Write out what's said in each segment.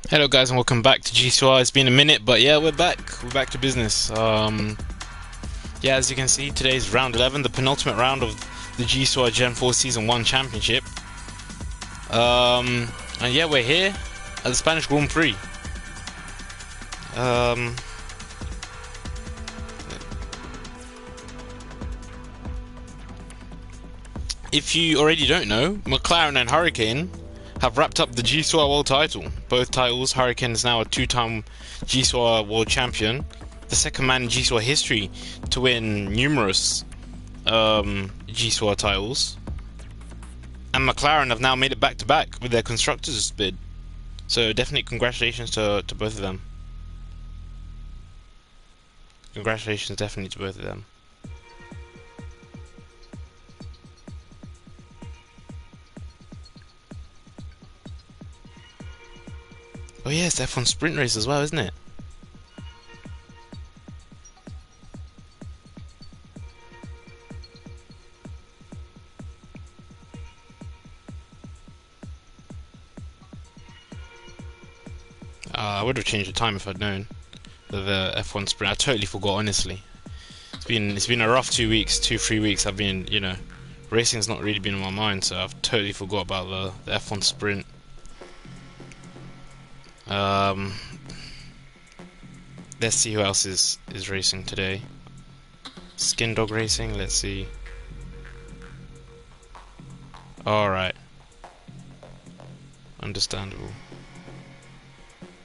Hello guys and welcome back to Gcor. It's been a minute, but yeah, we're back. We're back to business. Yeah, as you can see, today's round 11, the penultimate round of the Gcor Gen.4 Season 1 Championship. And yeah, we're here at the Spanish Grand Prix. If you already don't know, McLaren and Hurricane have wrapped up the Gcor World title. Both titles. Hurricane is now a two-time Gcor World Champion, the second man in Gcor history to win numerous Gcor titles. And McLaren have now made it back-to-back with their constructors bid. So definitely congratulations to both of them. Congratulations definitely to both of them. Oh yeah, it's F1 sprint race as well, isn't it? I would have changed the time if I'd known the F1 sprint. I totally forgot, honestly. It's been a rough 2 weeks, 3 weeks. I've been, racing's not really been on my mind, so I've totally forgot about the F1 sprint. Let's see who else is racing today. Skin Dog Racing. Let's see. All right, understandable.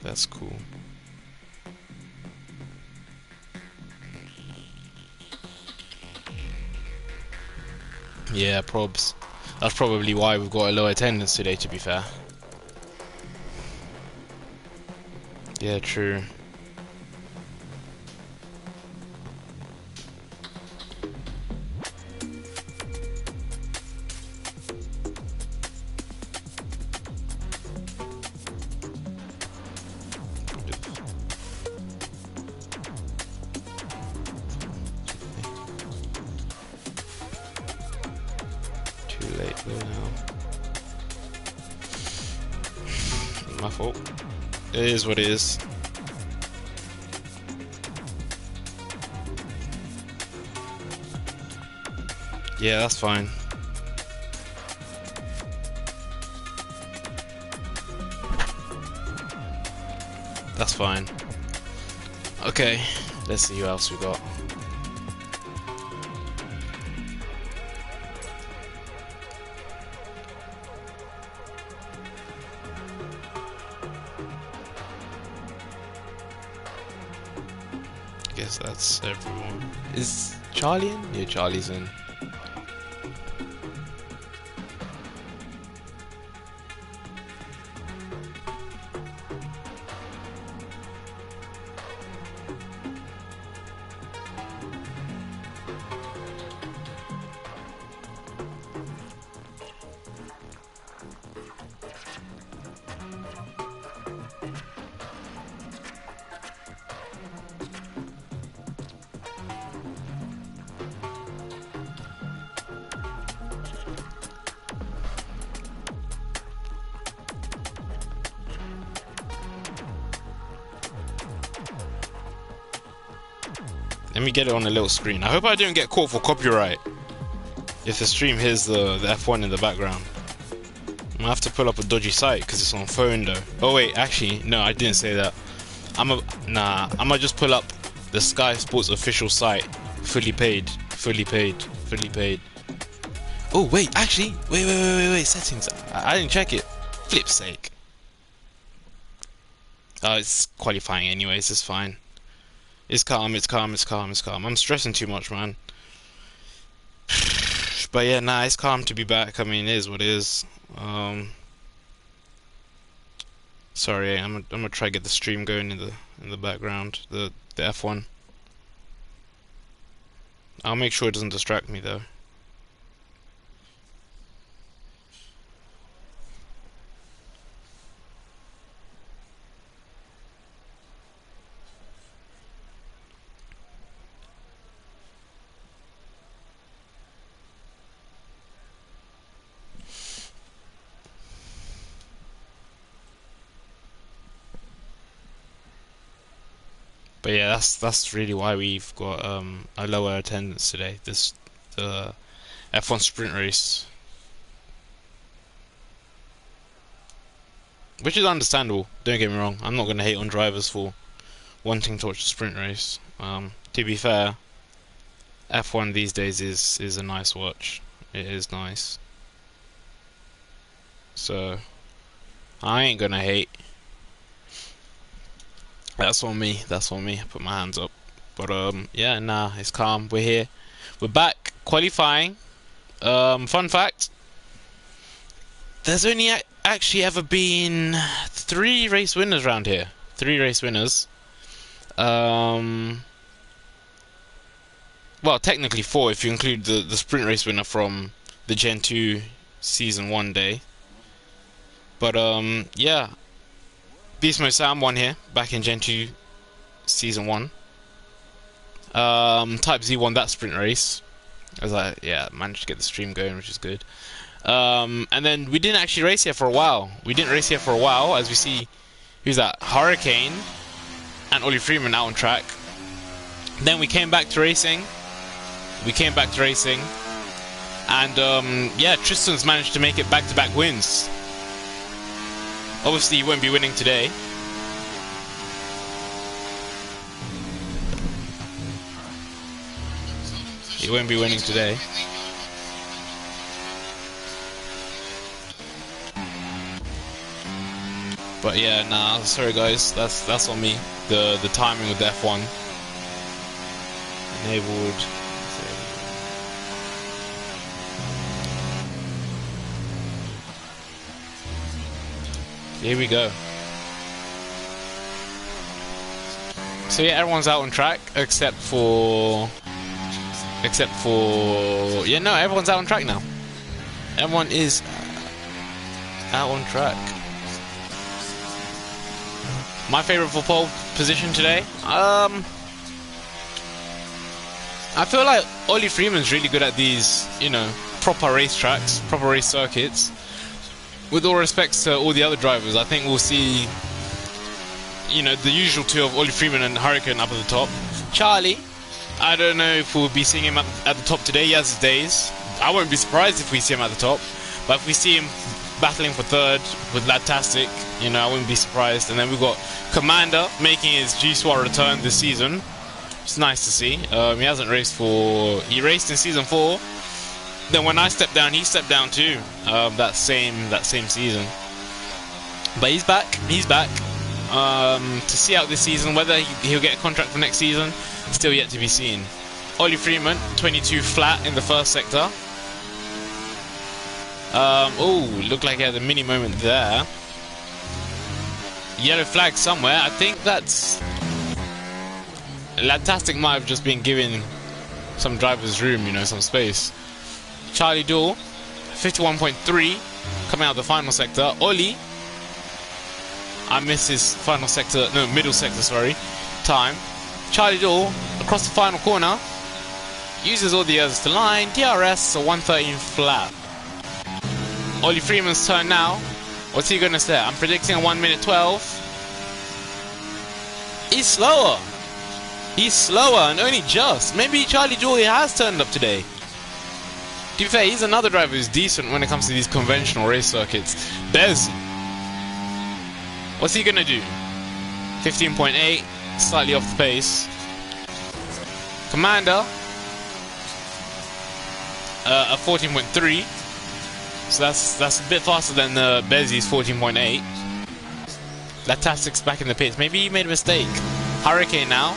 That's cool. Yeah, probs. That's probably why we've got a low attendance today, to be fair. Yeah, true. Too late now. My fault. It is what it is. Yeah, that's fine. That's fine. Okay, let's see who else we got. I guess that's everyone. Is Charlie in? Yeah, Charlie's in. Let me get it on a little screen. I hope I don't get caught for copyright if the stream hears the F1 in the background. I'm gonna have to pull up a dodgy site because it's on phone though. Oh wait, actually, no, I didn't say that. I'm gonna just pull up the Sky Sports official site. Fully paid, fully paid, fully paid. Oh wait, actually, wait, settings. I didn't check it. Flip's sake. It's qualifying anyways, it's fine. It's calm, it's calm, it's calm, it's calm. I'm stressing too much, man. But yeah, nah, it's calm to be back. I mean, it is what it is. Sorry, I'm gonna try to get the stream going in the background. The F1. I'll make sure it doesn't distract me though. But yeah, that's really why we've got a lower attendance today. The F1 sprint race, which is understandable. Don't get me wrong. I'm not gonna hate on drivers for wanting to watch the sprint race. To be fair, F1 these days is a nice watch. It is nice. So I ain't gonna hate. That's on me. That's on me. I put my hands up. But yeah, nah, it's calm. We're here. We're back qualifying. Fun fact: there's only actually ever been 3 race winners around here. 3 race winners. Well, technically 4 if you include the sprint race winner from the Gen.2 Season 1 day. But yeah, Beast Mode Sam won here back in Gen.2 Season 1. Type Z won that sprint race. I was like, yeah, managed to get the stream going, which is good. And then we didn't actually race here for a while. As we see, who's that? Hurricane and Ollie Freeman out on track. Then we came back to racing. And yeah, Tristan's managed to make it back-to-back wins. Obviously, he won't be winning today. But yeah, nah, sorry guys, that's on me. The timing with the F1 enabled. Here we go. So yeah, everyone's out on track except for yeah, no, everyone's out on track now. Everyone is out on track. My favorite for pole position today. I feel like Ollie Freeman's really good at these, you know, proper race tracks, proper race circuits. With all respects to all the other drivers, I think we'll see, you know, the usual 2 of Ollie Freeman and Hurricane up at the top. Charlie, I don't know if we'll be seeing him at the top today. He has his days. I won't be surprised if we see him at the top. But if we see him battling for 3rd with Ladtastic, you know, I wouldn't be surprised. And then we've got Commander making his Gcor return this season. It's nice to see. He hasn't raced he raced in Season 4. Then when I stepped down, he stepped down too. That same season. But he's back. To see out this season, whether he'll get a contract for next season, still yet to be seen. Ollie Freeman, 22 flat in the first sector. Oh, looked like he had a mini moment there. Yellow flag somewhere. I think that's Ladtastic might have just been giving some drivers room, you know, some space. Charlie Dool, 51.3, coming out of the final sector. Ollie, I missed his middle sector, sorry, time. Charlie Dool, across the final corner, uses all the others to line. DRS, so 113 flat. Ollie Freeman's turn now. What's he gonna say? I'm predicting a 1 minute 12. He's slower, and only just. Maybe Charlie Dool has turned up today. To be fair, he's another driver who's decent when it comes to these conventional race circuits. Bez, what's he gonna do? 15.8, slightly off the pace. Commander, a 14.3, so that's a bit faster than Bezzy's 14.8. Ladtastic's back in the pits. Maybe he made a mistake. Hurricane now,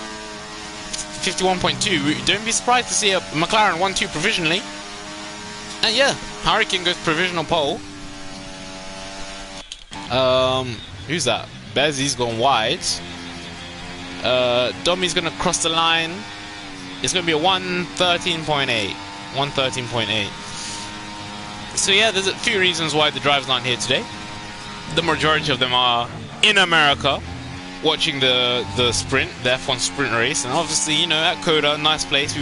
51.2. Don't be surprised to see a McLaren 1-2 provisionally. And yeah, Hurricane goes provisional pole. Who's that? Bezzy's gone wide. Domi's gonna cross the line. It's gonna be a 113.8. 113.8. So yeah, there's a few reasons why the drivers aren't here today. The majority of them are in America, watching the sprint, the F1 sprint race, and obviously, you know, at Coda, nice place.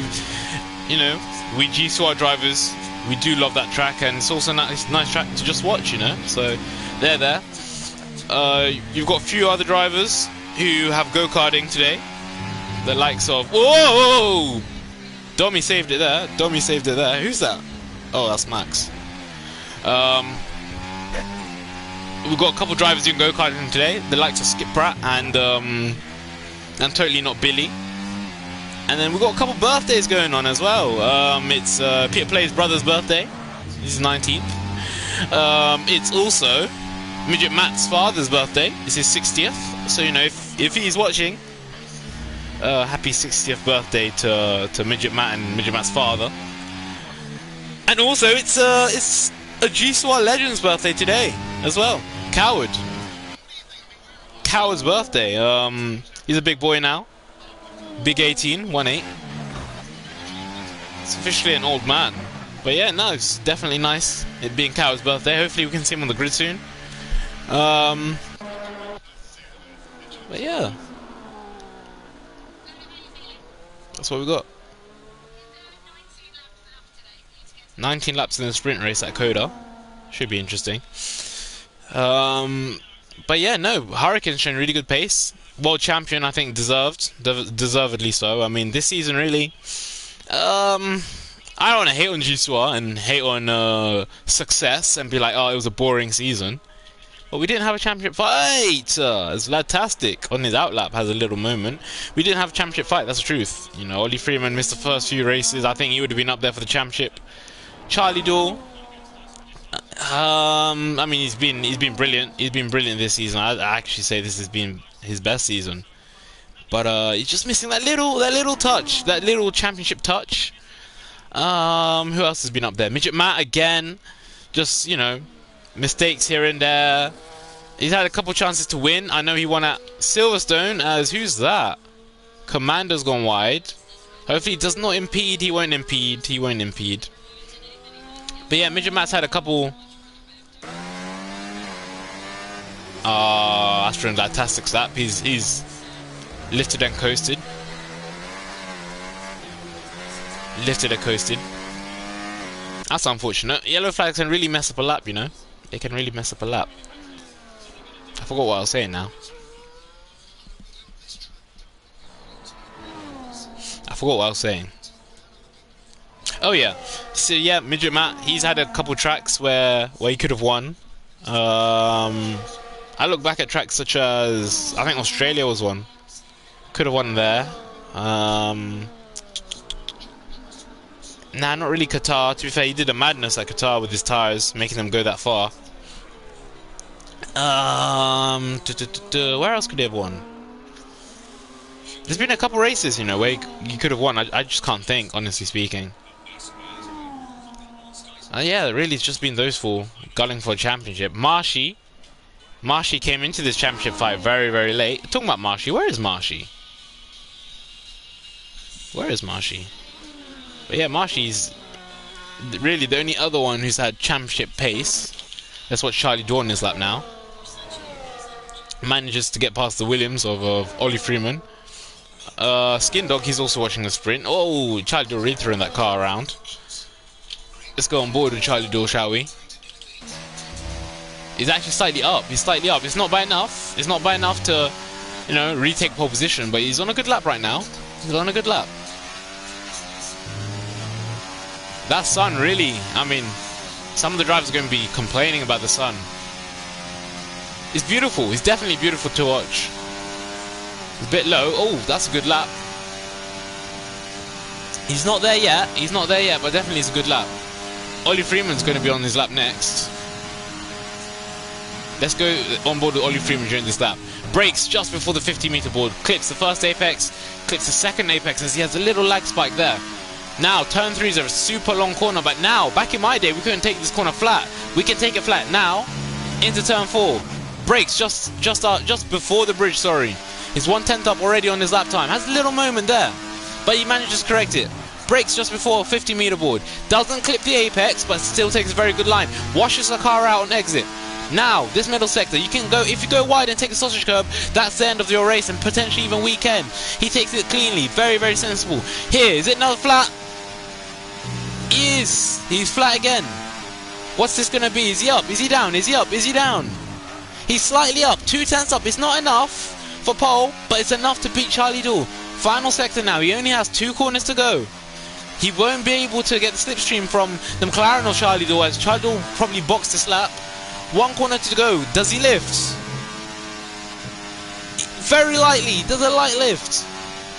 We Gcor drivers, we do love that track, and it's also a nice track to just watch, you know. So they're there. You've got a few other drivers who have go-karting today. the likes of... Whoa! Domi saved it there. Domi saved it there. Who's that? Oh, that's Max. We've got a couple drivers doing go-karting today. The likes of Skip Pratt and Totally Not Billy. And then we've got a couple birthdays going on as well. It's Peter Play's brother's birthday. He's 19th. It's also Midget Matt's father's birthday. It's his 60th. So, you know, if he's watching, happy 60th birthday to Midget Matt and Midget Matt's father. And also, it's a Gcor legend's birthday today as well. Coward's birthday. He's a big boy now. Big 18, 1'8". It's officially an old man. But yeah, no, it's definitely nice it being Coward's birthday. Hopefully we can see him on the grid soon. But yeah, that's what we got. 19 laps in the sprint race at Coda. Should be interesting. But yeah, no, Hurricane's showing really good pace. World champion, I think, deservedly so. I mean, this season really, I don't want to hate on Gcor and hate on success and be like, oh, it was a boring season. But we didn't have a championship fight. It's fantastic. On his outlap has a little moment. We didn't have a championship fight. That's the truth. You know, Ollie Freeman missed the first few races. I think he would have been up there for the championship. Charlie Doyle. I mean, he's been brilliant. He's been brilliant this season. I actually say this has been his best season. But he's just missing that little touch, that little championship touch. Who else has been up there? Midget Matt again. Just, you know, mistakes here and there. He's had a couple chances to win. I know he won at Silverstone as, who's that? Commander's gone wide. Hopefully he does not impede. He won't impede. He won't impede. But yeah, Midget Matt's had a couple... Astro and fantastic slap. He's lifted and coasted. Lifted and coasted. That's unfortunate. Yellow flags can really mess up a lap, you know. They can really mess up a lap. I forgot what I was saying now. Oh yeah. So yeah, Midget Matt, he's had a couple tracks where he could have won. I look back at tracks such as, I think Australia was one. Could have won there. Nah, not really Qatar. To be fair, he did a madness at Qatar with his tyres, making them go that far. Where else could he have won? There's been a couple races, you know, where you could have won. I just can't think, honestly speaking. Yeah, really, it's just been those four gunning for a championship. Marshy came into this championship fight very, very late. Talking about Marshy, where is Marshy? But yeah, Marshy's really the only other one who's had championship pace. Let's watch Charlie Dawn in his lap now. Manages to get past the Williams of Ollie Freeman. Skin Dog, he's also watching the sprint. Oh, Charlie Dawn really throwing that car around. Let's go on board with Charlie Dawn, shall we? He's actually slightly up. He's slightly up. It's not by enough. It's not by enough to, you know, retake pole position. But he's on a good lap right now. He's on a good lap. That sun really, I mean, some of the drivers are going to be complaining about the sun. It's beautiful. It's definitely beautiful to watch. It's a bit low. Oh, that's a good lap. He's not there yet. He's not there yet, but definitely it's a good lap. Ollie Freeman's going to be on his lap next. Let's go on board with Ollie Freeman during this lap. Brakes just before the 50-meter board. Clips the first apex. Clips the second apex as he has a little lag spike there. Now, turn 3 is a super long corner, but now, back in my day, we couldn't take this corner flat. We can take it flat now, into turn 4. Brakes just before the bridge, sorry. He's 1/10 up already on his lap time. Has a little moment there, but he manages to correct it. Brakes just before 50-meter board. Doesn't clip the apex, but still takes a very good line. Washes the car out on exit. Now, this middle sector, you can go, if you go wide and take the sausage curb, that's the end of your race and potentially even weekend. He takes it cleanly, very, very sensible. Here, is it another flat? He is. He's flat again. What's this going to be? Is he up? Is he down? Is he up? Is he down? He's slightly up. 2/10 up. It's not enough for pole, but it's enough to beat Charlie Dahl. Final sector now. He only has 2 corners to go. He won't be able to get the slipstream from the McLaren or Charlie Doe, as Charlie Doe probably boxed this lap. 1 corner to go. Does he lift? Very lightly. Does a light lift?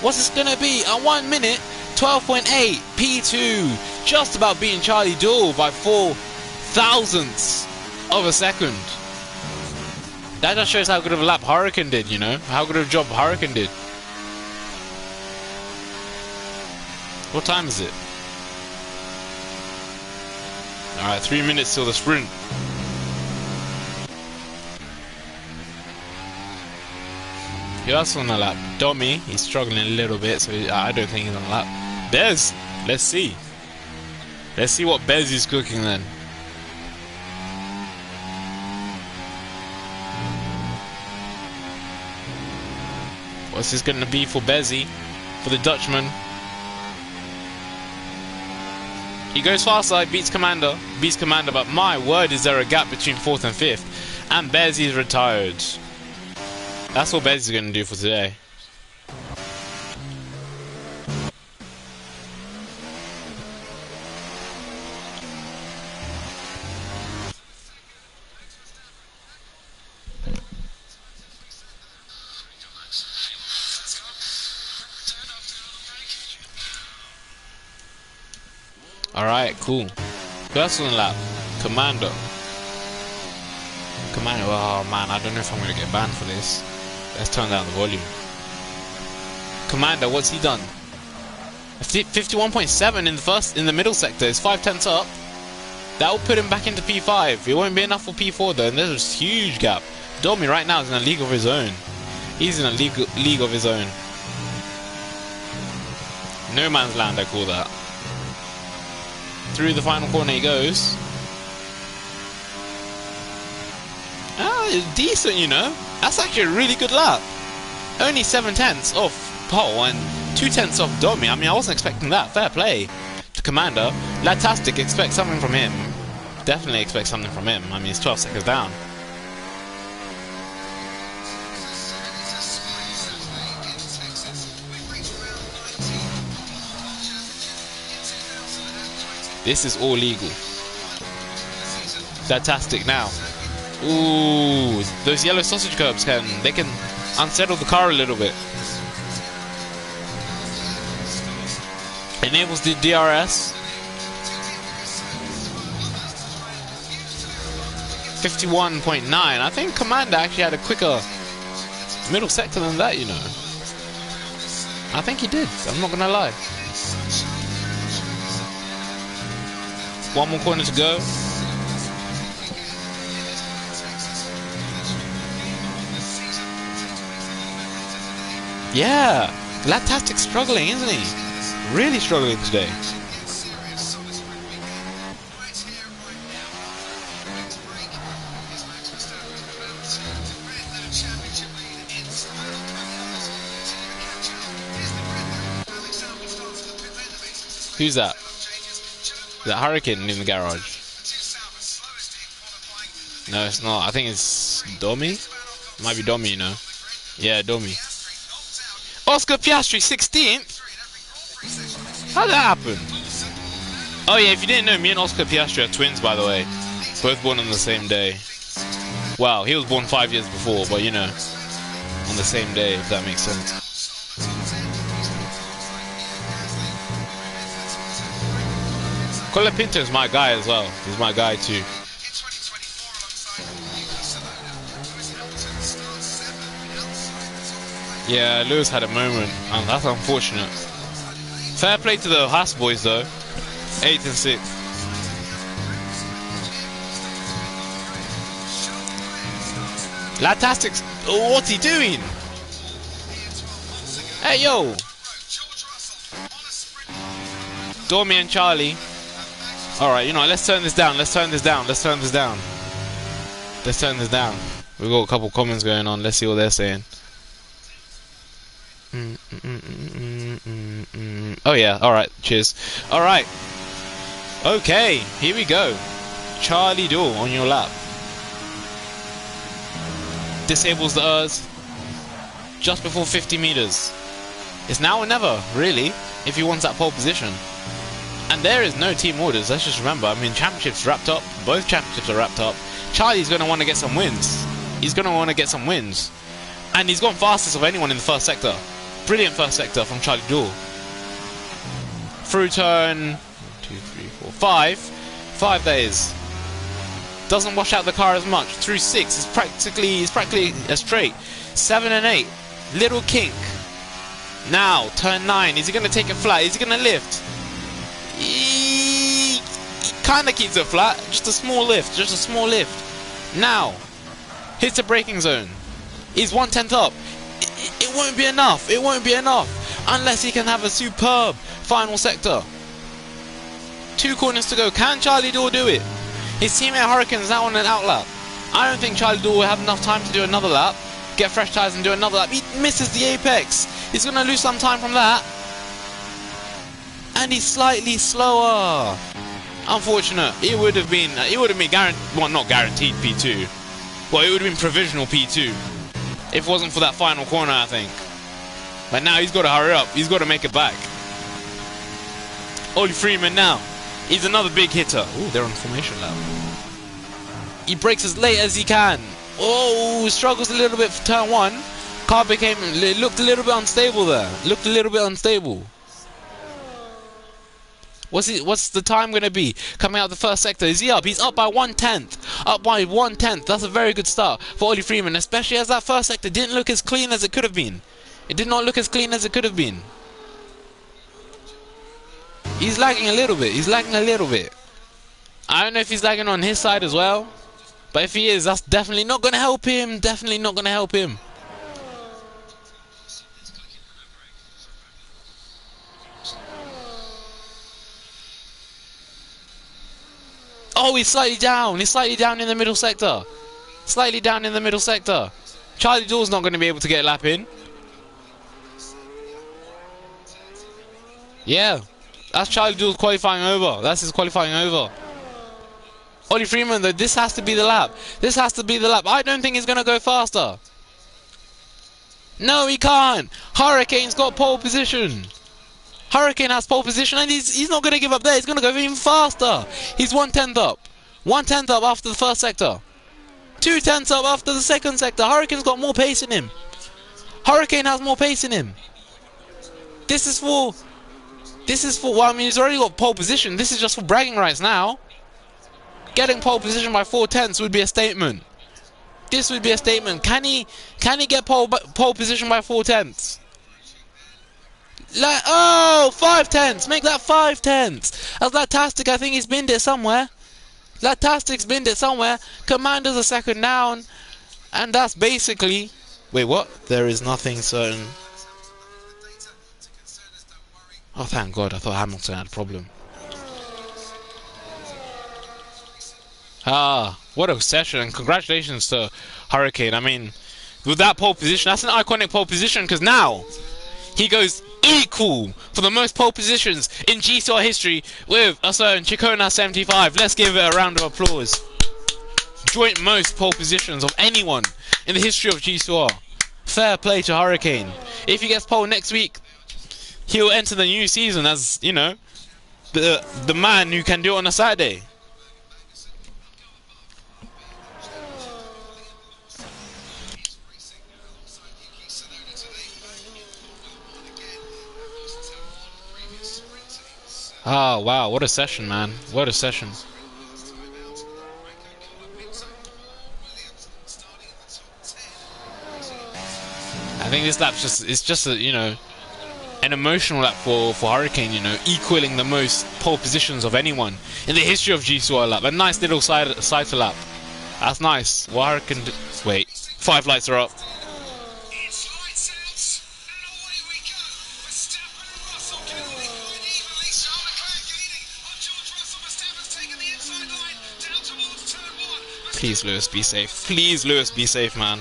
What's this going to be? At 1 minute, 12.8. P2. Just about beating Charlie Doe by 4 thousandths of a second. That just shows how good of a lap Hurricane did, you know? How good of a job Hurricane did. What time is it? Alright, 3 minutes till the sprint. Who else on the lap? Domi, he's struggling a little bit, so I don't think he's on the lap. Bez, let's see. Let's see what Bez is cooking then. What's this going to be for Bezzy? For the Dutchman? He goes faster, beats Commander, but my word, is there a gap between 4th and 5th. And Bezzy is retired. That's what Bezzy's going to do for today. Alright, cool. First on the lap, Commando. Oh man, I don't know if I'm gonna get banned for this. Let's turn down the volume. Commander, what's he done? 51.7 in the middle sector. It's 5/10 up. That will put him back into P5. It won't be enough for P4 though, and there's a huge gap. Domi right now is in a league of his own. He's in a league of his own. No man's land, I call that. Through the final corner he goes. Ah, it's decent, you know. That's actually a really good lap. Only 7/10 off pole and 2/10 off Domi. I mean, I wasn't expecting that. Fair play to Commander. Latastic, expect something from him. Definitely expect something from him. I mean, it's 12 seconds down. This is all legal. Fantastic now. Ooh, those yellow sausage curbs can unsettle the car a little bit. Enables the DRS. 51.9. I think Commander actually had a quicker middle sector than that, you know. I think he did. I'm not gonna lie. 1 more corner to go. Yeah, Latastic's struggling, isn't he? Really struggling today. Who's that? Is that Hurricane in the garage? No, it's not. I think it's Domi. Might be Domi, you know. Yeah, Domi. Oscar Piastri, 16th? How'd that happen? Oh yeah, if you didn't know, me and Oscar Piastri are twins, by the way. Both born on the same day. Well, he was born 5 years before, but you know, on the same day, if that makes sense. Colapinto is my guy as well. He's my guy too. Yeah, Lewis had a moment, and that's unfortunate. Fair play to the Haas boys though. 8th and 6th. Latastic's, oh, what's he doing? Hey yo! Domi and Charlie. Alright, you know, let's turn this down, let's turn this down. We've got a couple comments going on, let's see what they're saying. Oh yeah, alright, cheers. Alright. Okay, here we go. Charlie Doe on your lap. Disables the ERS just before 50 meters. It's now or never, really, if he wants that pole position. And there is no team orders, let's just remember. I mean, championships wrapped up. Both championships are wrapped up. Charlie's going to want to get some wins. He's going to want to get some wins. And he's gone fastest of anyone in the first sector. Brilliant first sector from Charlie Duel. Through turn 2, 3, 4, 5. 5 days. Doesn't wash out the car as much. Through 6 is practically a straight. 7 and 8. Little kink. Now, turn 9. Is he going to take it flat? Is he going to lift? He kind of keeps it flat. Just a small lift. Just a small lift. Now, hits the braking zone. He's 1/10 up. It won't be enough. It won't be enough. Unless he can have a superb final sector. 2 corners to go. Can Charlie Duel do it? His teammate Hurricane is now on an out lap. I don't think Charlie Duel will have enough time to do another lap. Get fresh tires and do another lap. He misses the apex. He's going to lose some time from that. And he's slightly slower. Unfortunate. It would have been not guaranteed P2. Well, it would have been provisional P2 if it wasn't for that final corner, I think. But now he's got to hurry up. He's got to make it back. Ollie Freeman now. He's another big hitter. Ooh, they're on formation lap. He breaks as late as he can. Oh, struggles a little bit for turn 1. Car looked a little bit unstable there. Looked a little bit unstable. What's the time going to be? Coming out the first sector. Is he up? He's up by 1/10. Up by 1/10. That's a very good start for Ollie Freeman, especially as that first sector didn't look as clean as it could have been. It did not look as clean as it could have been. He's lagging a little bit. He's lagging a little bit. I don't know if he's lagging on his side as well. But if he is, that's definitely not going to help him. Definitely not going to help him. Oh, he's slightly down. He's slightly down in the middle sector. Slightly down in the middle sector. Charlie Duel's not going to be able to get a lap in. Yeah. That's Charlie Duel's qualifying over. That's his qualifying over. Ollie Freeman, though, this has to be the lap. This has to be the lap. I don't think he's going to go faster. No, he can't. Hurricane's got pole position. Hurricane has pole position, and he's not going to give up there. He's going to go even faster. He's 1/10 up. 1/10 up after the first sector. 2/10 up after the second sector. Hurricane's got more pace in him. Hurricane has more pace in him. This is for, well, I mean, he's already got pole position. This is just for bragging rights now. Getting pole position by 4/10 would be a statement. This would be a statement. Can he get pole position by 4/10? Like, oh, 5/10. Make that 5/10. As Latastic, I think he's binned it somewhere. Latastic's binned it somewhere. Commander's a second down. And that's basically... Wait, what? There is nothing certain. Oh, thank God. I thought Hamilton had a problem. Ah, what a session. And congratulations to Hurricane. I mean, with that pole position, that's an iconic pole position, because now he goes equal for the most pole positions in Gcor history with a certain Chicona 75. Let's give it a round of applause. Joint most pole positions of anyone in the history of Gcor. Fair play to Hurricane. If he gets pole next week, he'll enter the new season as, you know, the man who can do it on a Saturday. Oh, wow, what a session, man. What a session. I think this lap's just a, you know, an emotional lap for Hurricane, you know, equaling the most pole positions of anyone in the history of Gcor lap. A nice little cycle lap. That's nice. What Hurricane wait, 5 lights are up. Please, Lewis, be safe. Please, Lewis, be safe, man.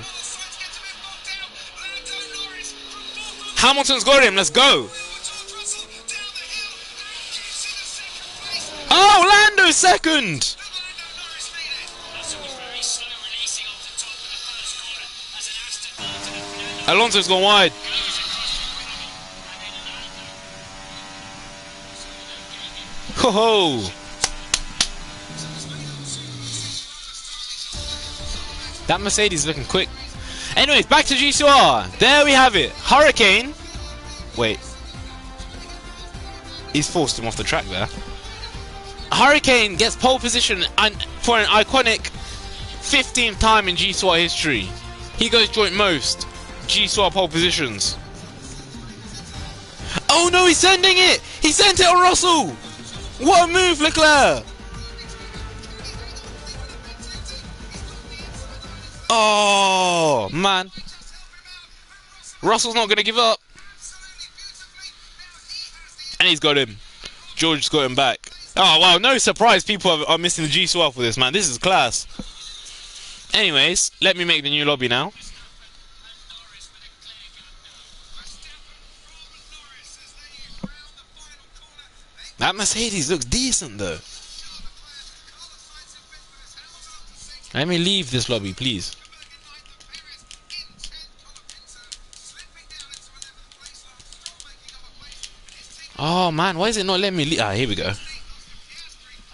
Hamilton's got him. Let's go. Oh, Lando second. Alonso's gone wide. Ho ho! That Mercedes is looking quick. Anyways, back to Gcor. There we have it. Hurricane. Wait. He's forced him off the track there. Hurricane gets pole position and for an iconic 15th time in Gcor history. He goes joint most Gcor pole positions. Oh no, he's sending it! He sent it on Russell! What a move, Leclerc! Oh man. Russell's not gonna give up. And he's got him. George's got him back. Oh wow, no surprise people are missing the Gcor for this, man. This is class. Anyways, let me make the new lobby now. That Mercedes looks decent though. Let me leave this lobby, please. Oh man, why is it not letting me leave? Ah, here we go.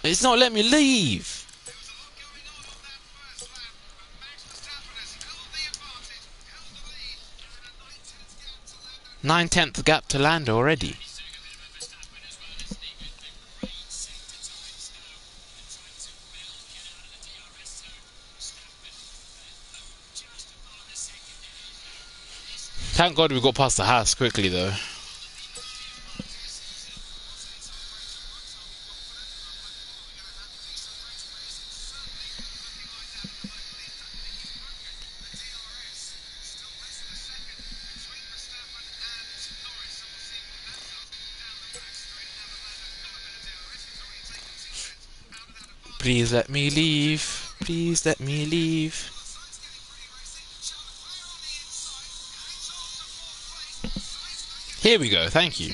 It's not letting me leave. 9/10 gap to Lando already. Thank God we got past the house quickly though. Please let me leave. Please let me leave. Here we go, thank you.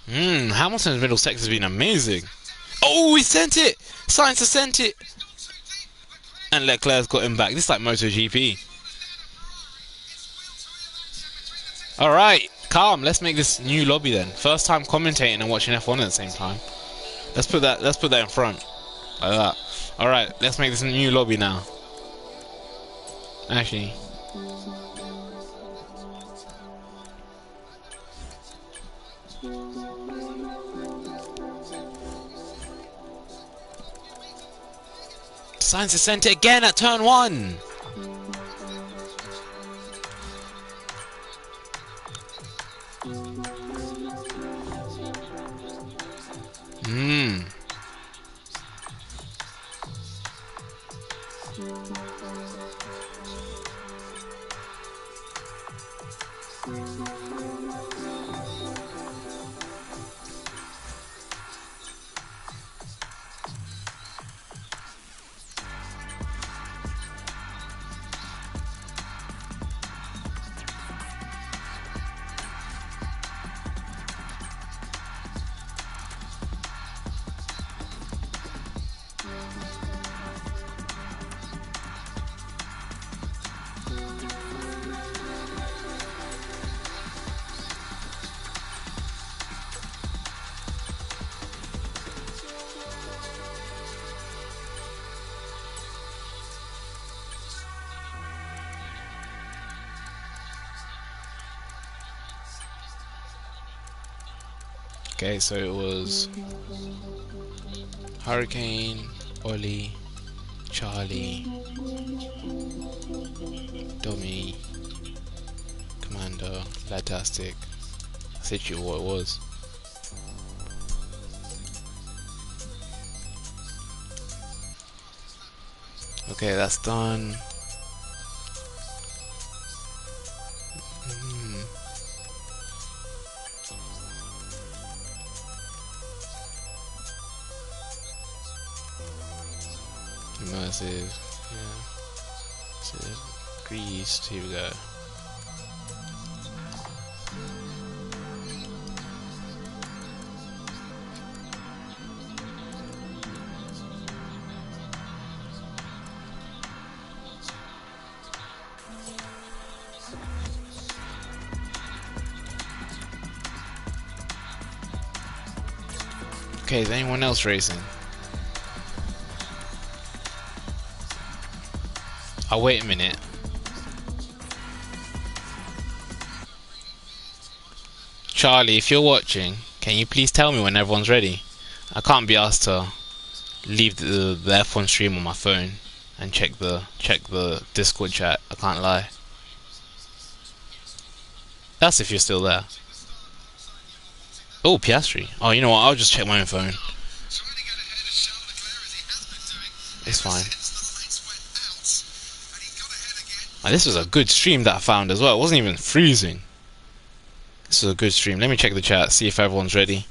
Hamilton's middle sector has been amazing. Oh, he sent it! Sainz has sent it! And Leclerc's got him back. This is like MotoGP. Alright, calm. Let's make this new lobby then. First time commentating and watching F1 at the same time. Let's put that in front. Like that. Alright, let's make this a new lobby now. Actually. Sainz has sent it again at turn 1. Okay, so it was Hurricane, Ollie, Charlie, Dummy, Commander, Fantastic. That's literally what it was. Okay, that's done. Immersive, yeah. So, greased, here we go. Okay, is anyone else racing? Oh, wait a minute. Charlie, if you're watching, can you please tell me when everyone's ready? I can't be asked to leave the F1 stream on my phone and check the Discord chat. I can't lie. That's if you're still there. Oh, Piastri. Oh, you know what? I'll just check my own phone. It's fine. This was a good stream that I found as well. It wasn't even freezing. This was a good stream. Let me check the chat, see if everyone's ready.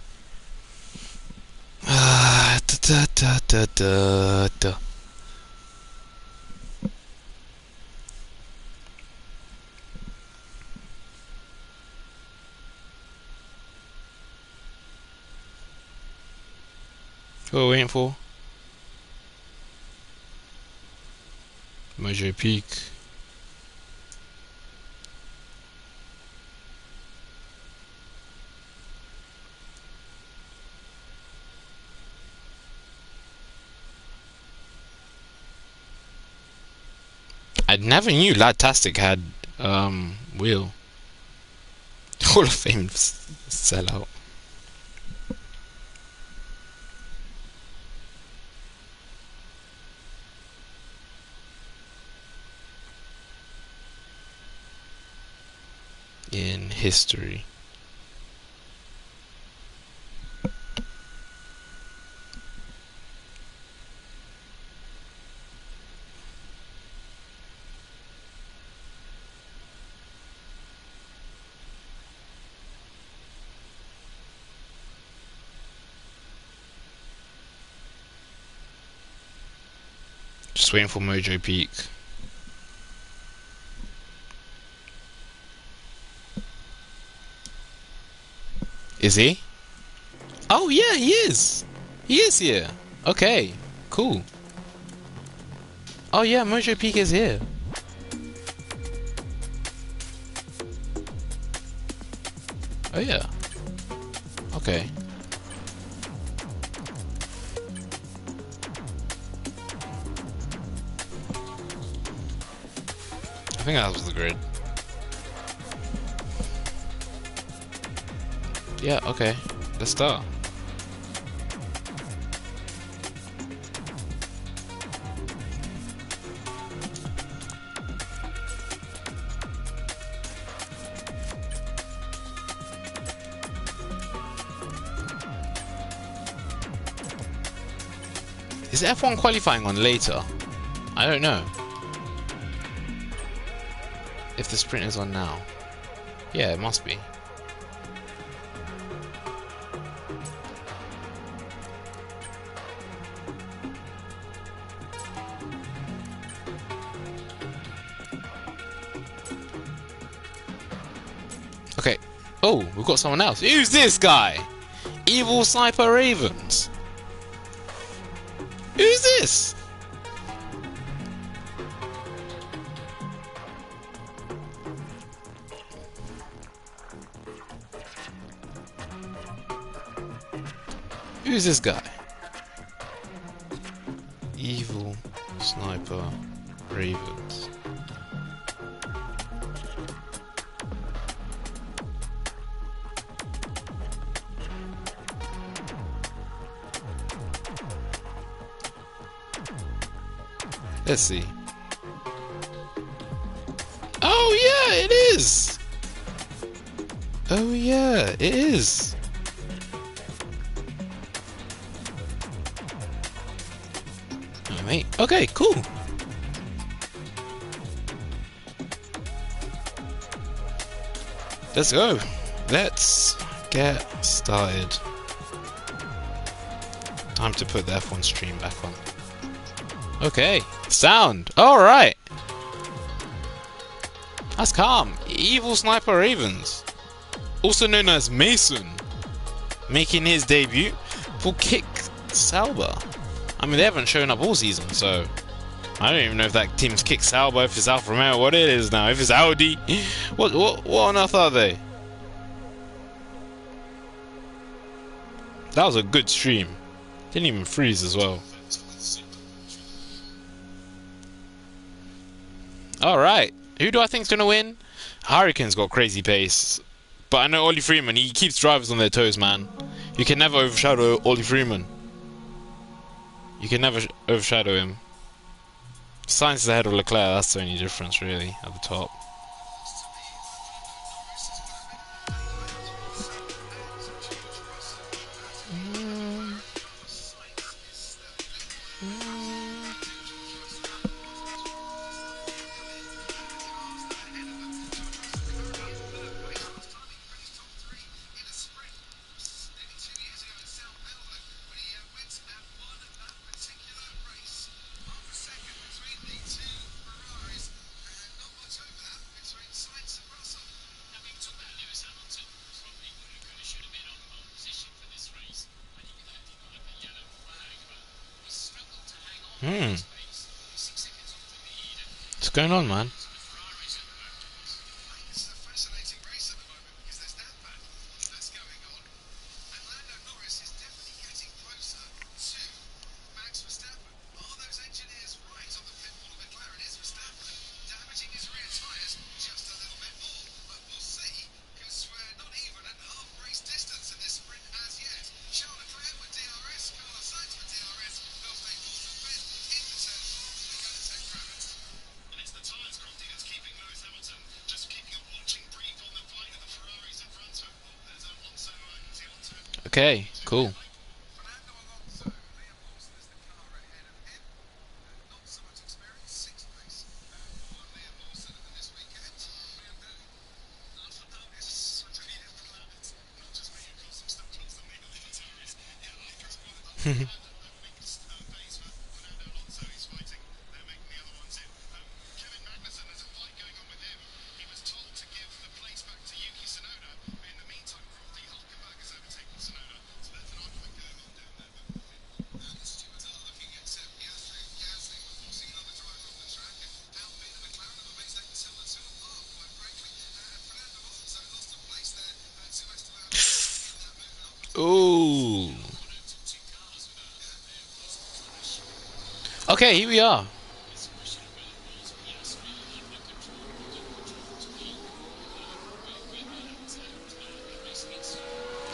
What are we waiting for? Mojo Peak. I never knew Ladtastic had wheel. Hall of Fame sellout. In history. Just waiting for Mojo Peak. Is he? Oh yeah, he is. He is here. Okay, cool. Oh yeah, Mojo Peak is here. Oh yeah. Okay. I think that was the grid. Yeah, okay. Let's start. Is F1 qualifying on later? I don't know. If the sprint is on now. Yeah, it must be. Okay. Oh, we've got someone else. Who's this guy? Evil Sniper Ravens. Who's this? Who's this guy? Evil Sniper Ravens. Let's see. Oh yeah, it is. Oh yeah, it is. Oh, mate. Okay, cool. Let's go. Let's get started. Time to put the F1 stream back on. Okay, sound. Alright. That's calm. Evil Sniper Ravens, also known as Mason, making his debut for Kick Sauber. I mean, they haven't shown up all season, so I don't even know if that team's Kick Sauber, if it's Alfa Romeo, what it is now. If it's Audi, what on earth are they? That was a good stream. Didn't even freeze as well. Alright. Who do I think's gonna win? Hurricane's got crazy pace. But I know Ollie Freeman, he keeps drivers on their toes, man. You can never overshadow Ollie Freeman. You can never overshadow him. Sainz is ahead of Leclerc, that's the only difference really, at the top. What's going on, man? Okay, cool. Ooh. Okay, here we are.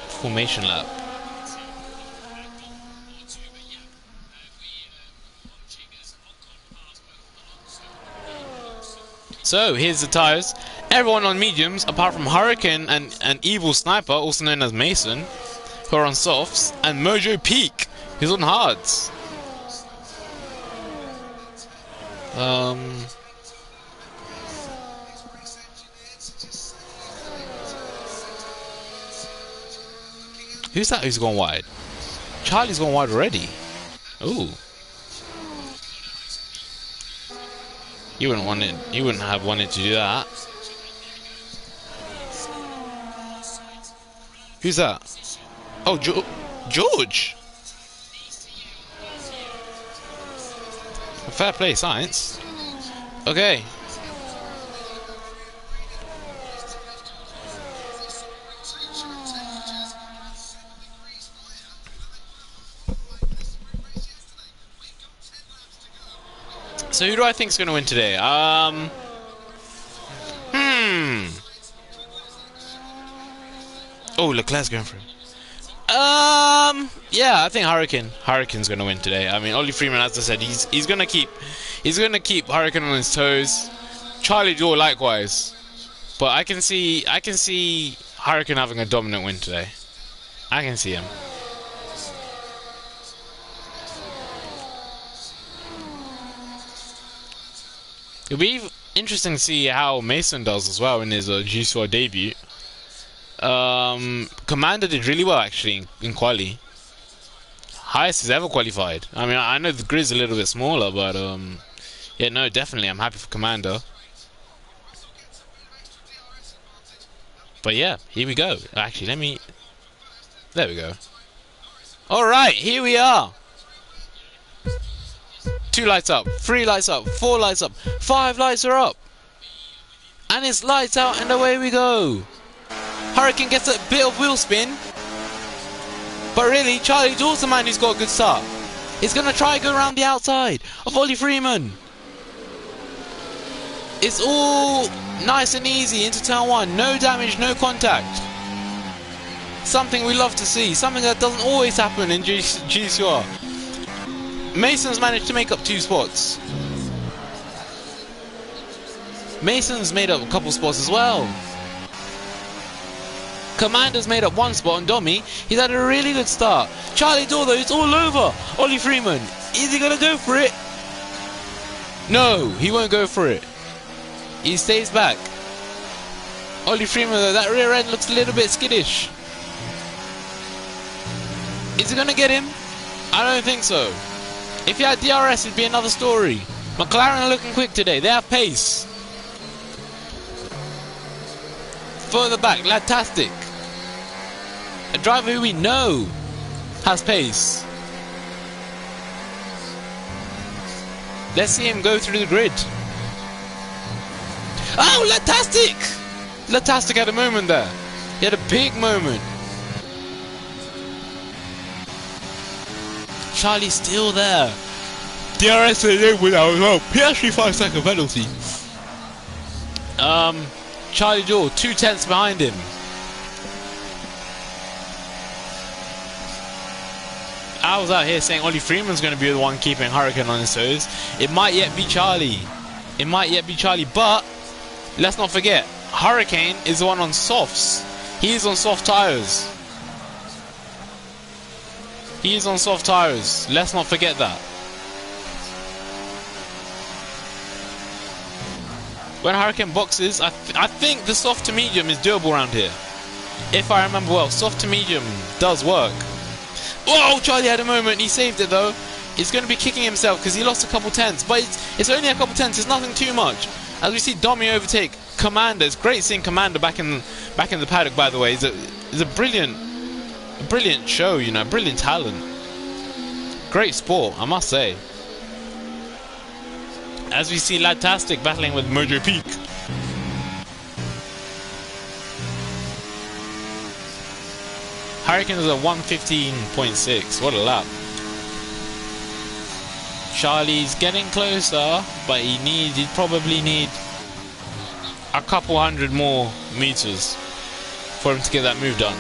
Formation lap. So, here's the tyres. Everyone on mediums, apart from Hurricane and Evil Sniper, also known as Mason, who are on softs, and Mojo Peak, who's on hards. Who's that who's gone wide? Charlie's gone wide already. Ooh. You wouldn't have wanted to do that. Who's that? Oh, George! Fair play, Science. Okay. So who do I think is going to win today? Oh, Leclerc's going for him. Yeah, I think Hurricane's going to win today. I mean, Ollie Freeman, as I said, he's going to keep Hurricane on his toes. Charlie Joe likewise. But I can see Hurricane having a dominant win today. I can see him. It'll be interesting to see how Mason does as well in his Gcor debut. Commander did really well actually in quali. Highest he's ever qualified. I mean, I know the grid's a little bit smaller, but yeah, no, definitely, I'm happy for Commander. But yeah, here we go. Actually, there we go. Alright, here we are. 2 lights up, 3 lights up, 4 lights up, 5 lights are up. And it's lights out and away we go. Hurricane gets a bit of wheel spin. But really, Charlie Dawes the man who's got a good start. He's going to try go around the outside of Ollie Freeman. It's all nice and easy into turn 1. No damage, no contact. Something we love to see. Something that doesn't always happen in Gcor. Mason's managed to make up 2 spots. Mason's made up a couple spots as well. Commander's made up 1 spot on Domi. He's had a really good start. Charlie Dawes though, it's all over. Ollie Freeman, is he gonna go for it? No, he won't go for it. He stays back. Ollie Freeman though, that rear end looks a little bit skittish. Is he gonna get him? I don't think so. If he had DRS, it'd be another story. McLaren are looking quick today. They have pace. Further back, Latastic. A driver who we know has pace. Let's see him go through the grid. Oh, Latastic! Latastic had a moment there. He had a big moment. Charlie's still there. DRS enabled now as well. P.S. 5-second penalty. Charlie Dawes, 2 tenths behind him. I was out here saying Ollie Freeman's going to be the one keeping Hurricane on his toes. It might yet be Charlie. It might yet be Charlie, but let's not forget, Hurricane is the one on softs. He is on soft tyres. He is on soft tyres. Let's not forget that. When Hurricane boxes, I think the soft to medium is doable around here. If I remember well, soft to medium does work. Whoa, Charlie had a moment. He saved it though. He's going to be kicking himself because he lost a couple tenths. But it's only a couple tenths. It's nothing too much. As we see Domi overtake Commander. It's great seeing Commander back in the paddock. By the way, it's a brilliant show. You know, brilliant talent. Great sport, I must say. As we see Latastic battling with Mojo Peak. Hurricane is at 115.6. What a lap. Charlie's getting closer, but he'd probably need a couple hundred more meters for him to get that move done.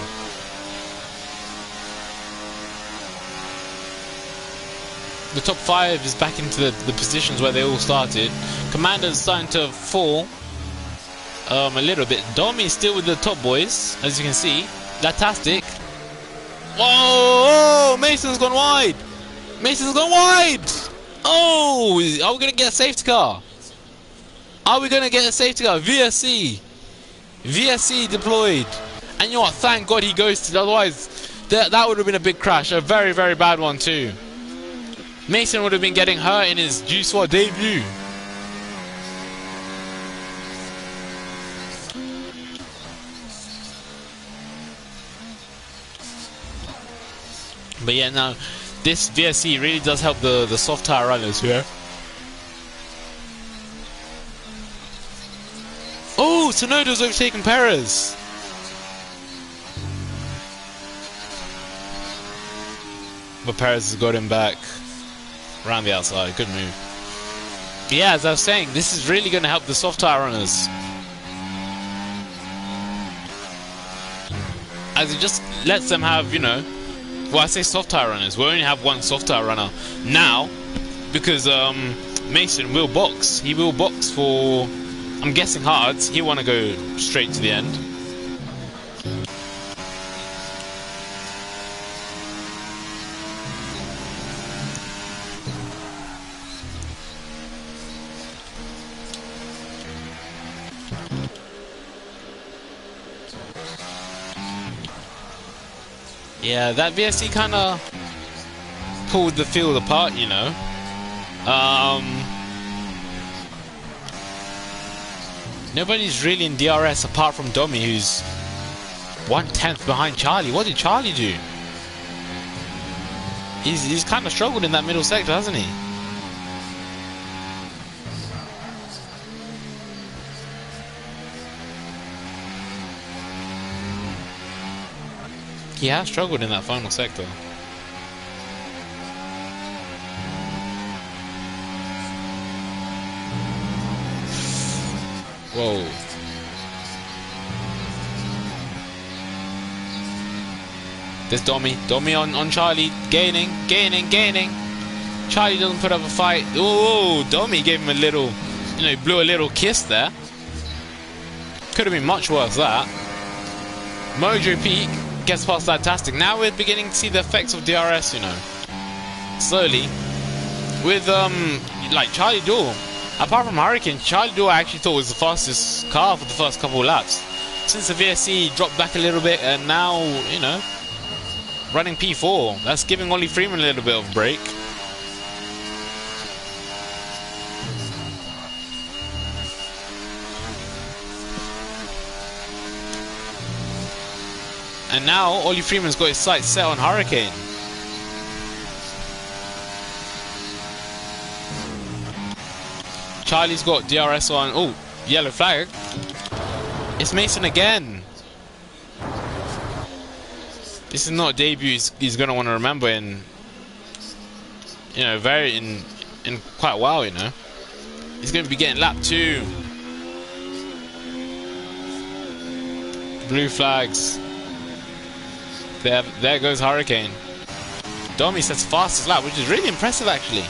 The top 5 is back into the positions where they all started. Commander's starting to fall a little bit. Domi's still with the top boys, as you can see. Latastic. Whoa! Mason's gone wide! Mason's gone wide! Oh! Are we going to get a safety car? Are we going to get a safety car? VSC! VSC deployed. And you know what? Thank God he ghosted. Otherwise, that would have been a big crash. A very, very bad one too. Mason would have been getting hurt in his Gcor debut. But yeah, now this VSC really does help the soft tire runners here. Oh, Tsunoda's overtaken Perez. But Perez has got him back around the outside. Good move. Yeah, as I was saying, this is really going to help the soft tire runners, as it just lets them have, you know, well, I say soft tire runners, we only have one soft tire runner now, because Mason will box. He will box for, I'm guessing, hards. He'll want to go straight to the end. Yeah, that VSC kind of pulled the field apart, you know. Nobody's really in DRS apart from Domi, who's 1/10 behind Charlie. What did Charlie do? He's kind of struggled in that middle sector, hasn't he? He has struggled in that final sector. Whoa. There's Domi on Charlie, gaining. Charlie doesn't put up a fight. Oh, Domi gave him a little, he blew a little kiss there. Could have been much worse, that. Mojo Peak gets past that Tastic. Now we're beginning to see the effects of DRS, slowly. With, like Charlie Duel. Apart from Hurricane, Charlie Duel I actually thought was the fastest car for the first couple of laps. Since the VSC dropped back a little bit, and now, running P4. That's giving Ollie Freeman a little bit of a break. And now Ollie Freeman's got his sights set on Hurricane. Charlie's got DRS on. Oh, yellow flag. It's Mason again. This is not a debut he's going to want to remember in, in quite a while, He's going to be getting lap 2. Blue flags. There goes Hurricane. Domi sets fastest lap, which is really impressive actually.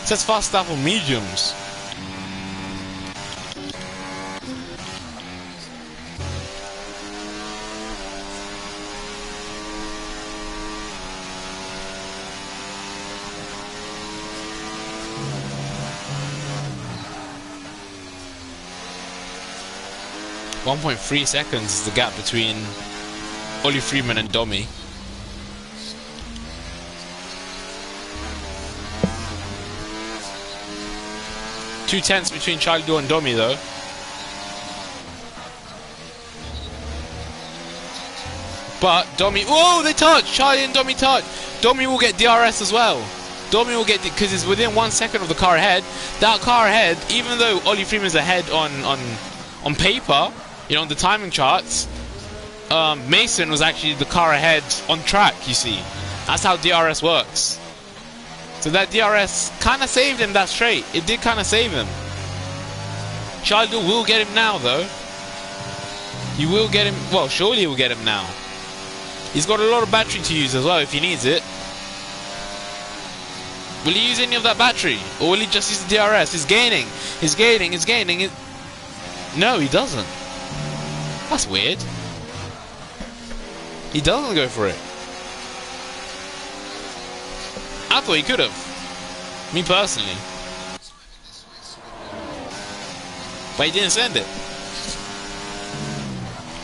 Sets fastest lap on mediums. .3 seconds is the gap between Ollie Freeman and Domi. Two tenths between Charlie Duel and Domi though. But Domi, whoa, they touch! Charlie and Domi touch! Domi will get DRS as well. Domi will get, because it's within 1 second of the car ahead. That car ahead, even though Ollie Freeman's ahead on paper, on the timing charts, Mason was actually the car ahead on track, you see. That's how DRS works. So that DRS kind of saved him that straight. It did kind of save him. Charlie Duel will get him now, though. He will get him, well, surely he will get him now. He's got a lot of battery to use as well if he needs it. Will he use any of that battery? Or will he just use the DRS? He's gaining. No, he doesn't. That's weird. He doesn't go for it. I thought he could have. Me personally. But he didn't send it.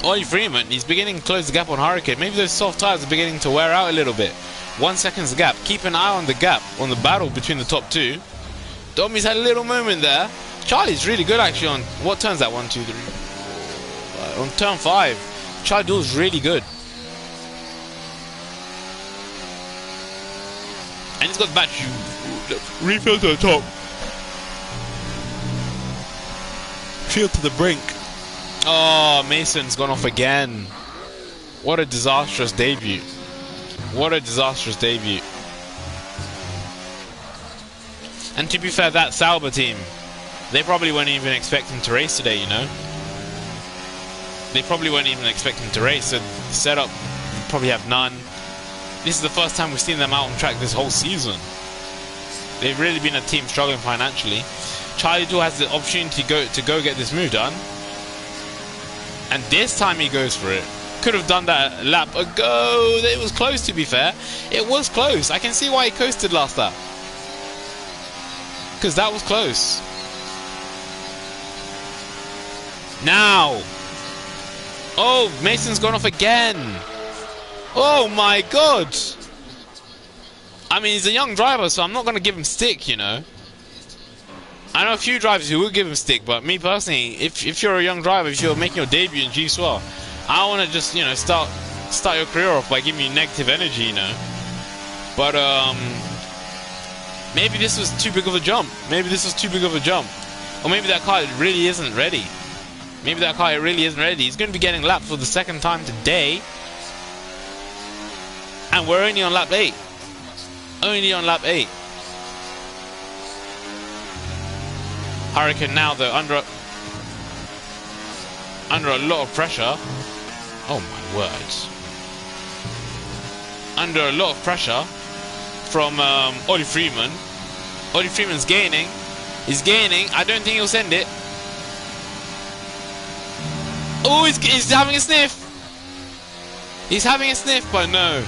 Ollie Freeman, he's beginning to close the gap on Hurricane. Maybe those soft tires are beginning to wear out a little bit. 1 second's the gap. Keep an eye on the gap, on the battle between the top two. Domi's had a little moment there. Charlie's really good actually on, what turn's that? 1, 2, 3. On turn 5, Charlie Duel's really good. And he's got the battery refill to the top. Field to the brink. Oh, Mason's gone off again. What a disastrous debut. What a disastrous debut. And to be fair, that Sauber team, they probably weren't even expecting to race today, They probably weren't even expecting to race, so the setup probably have none. This is the first time we've seen them out on track this whole season. They've really been a team struggling financially. Charlie Duel has the opportunity to go get this move done. And this time he goes for it. Could have done that a lap ago. It was close, to be fair. It was close. I can see why he coasted last lap. Because that was close. Now. Oh, Mason's gone off again. Oh my god. I mean, he's a young driver, so I'm not going to give him stick, I know a few drivers who will give him stick, but me personally, if you're a young driver, if you're making your debut in Gcor, I want to just, start your career off by giving you negative energy, But, maybe this was too big of a jump. Or maybe that car really isn't ready. He's going to be getting lapped for the second time today. And we're only on lap 8. Only on lap 8. Hurricane now though under a lot of pressure. Oh my word. Under a lot of pressure from Ollie Freeman. Ollie Freeman's gaining. He's gaining. I don't think he'll send it. Oh, he's having a sniff. He's having a sniff, but no.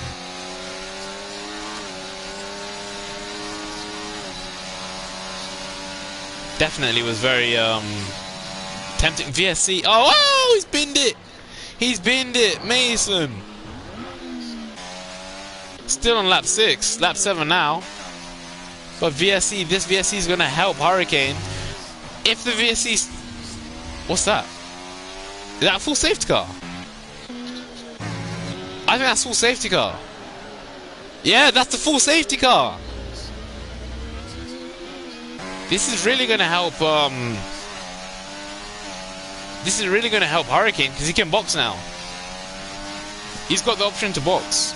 Definitely was very tempting. VSC. Oh, he's binned it. He's binned it. Mason. Still on lap 6. Lap 7 now. But VSC, this VSC is going to help Hurricane. If the VSC... What's that? Is that a full safety car? I think that's full safety car. Yeah, that's the full safety car. This is really going to help... This is really going to help Hurricane because he can box now. He's got the option to box.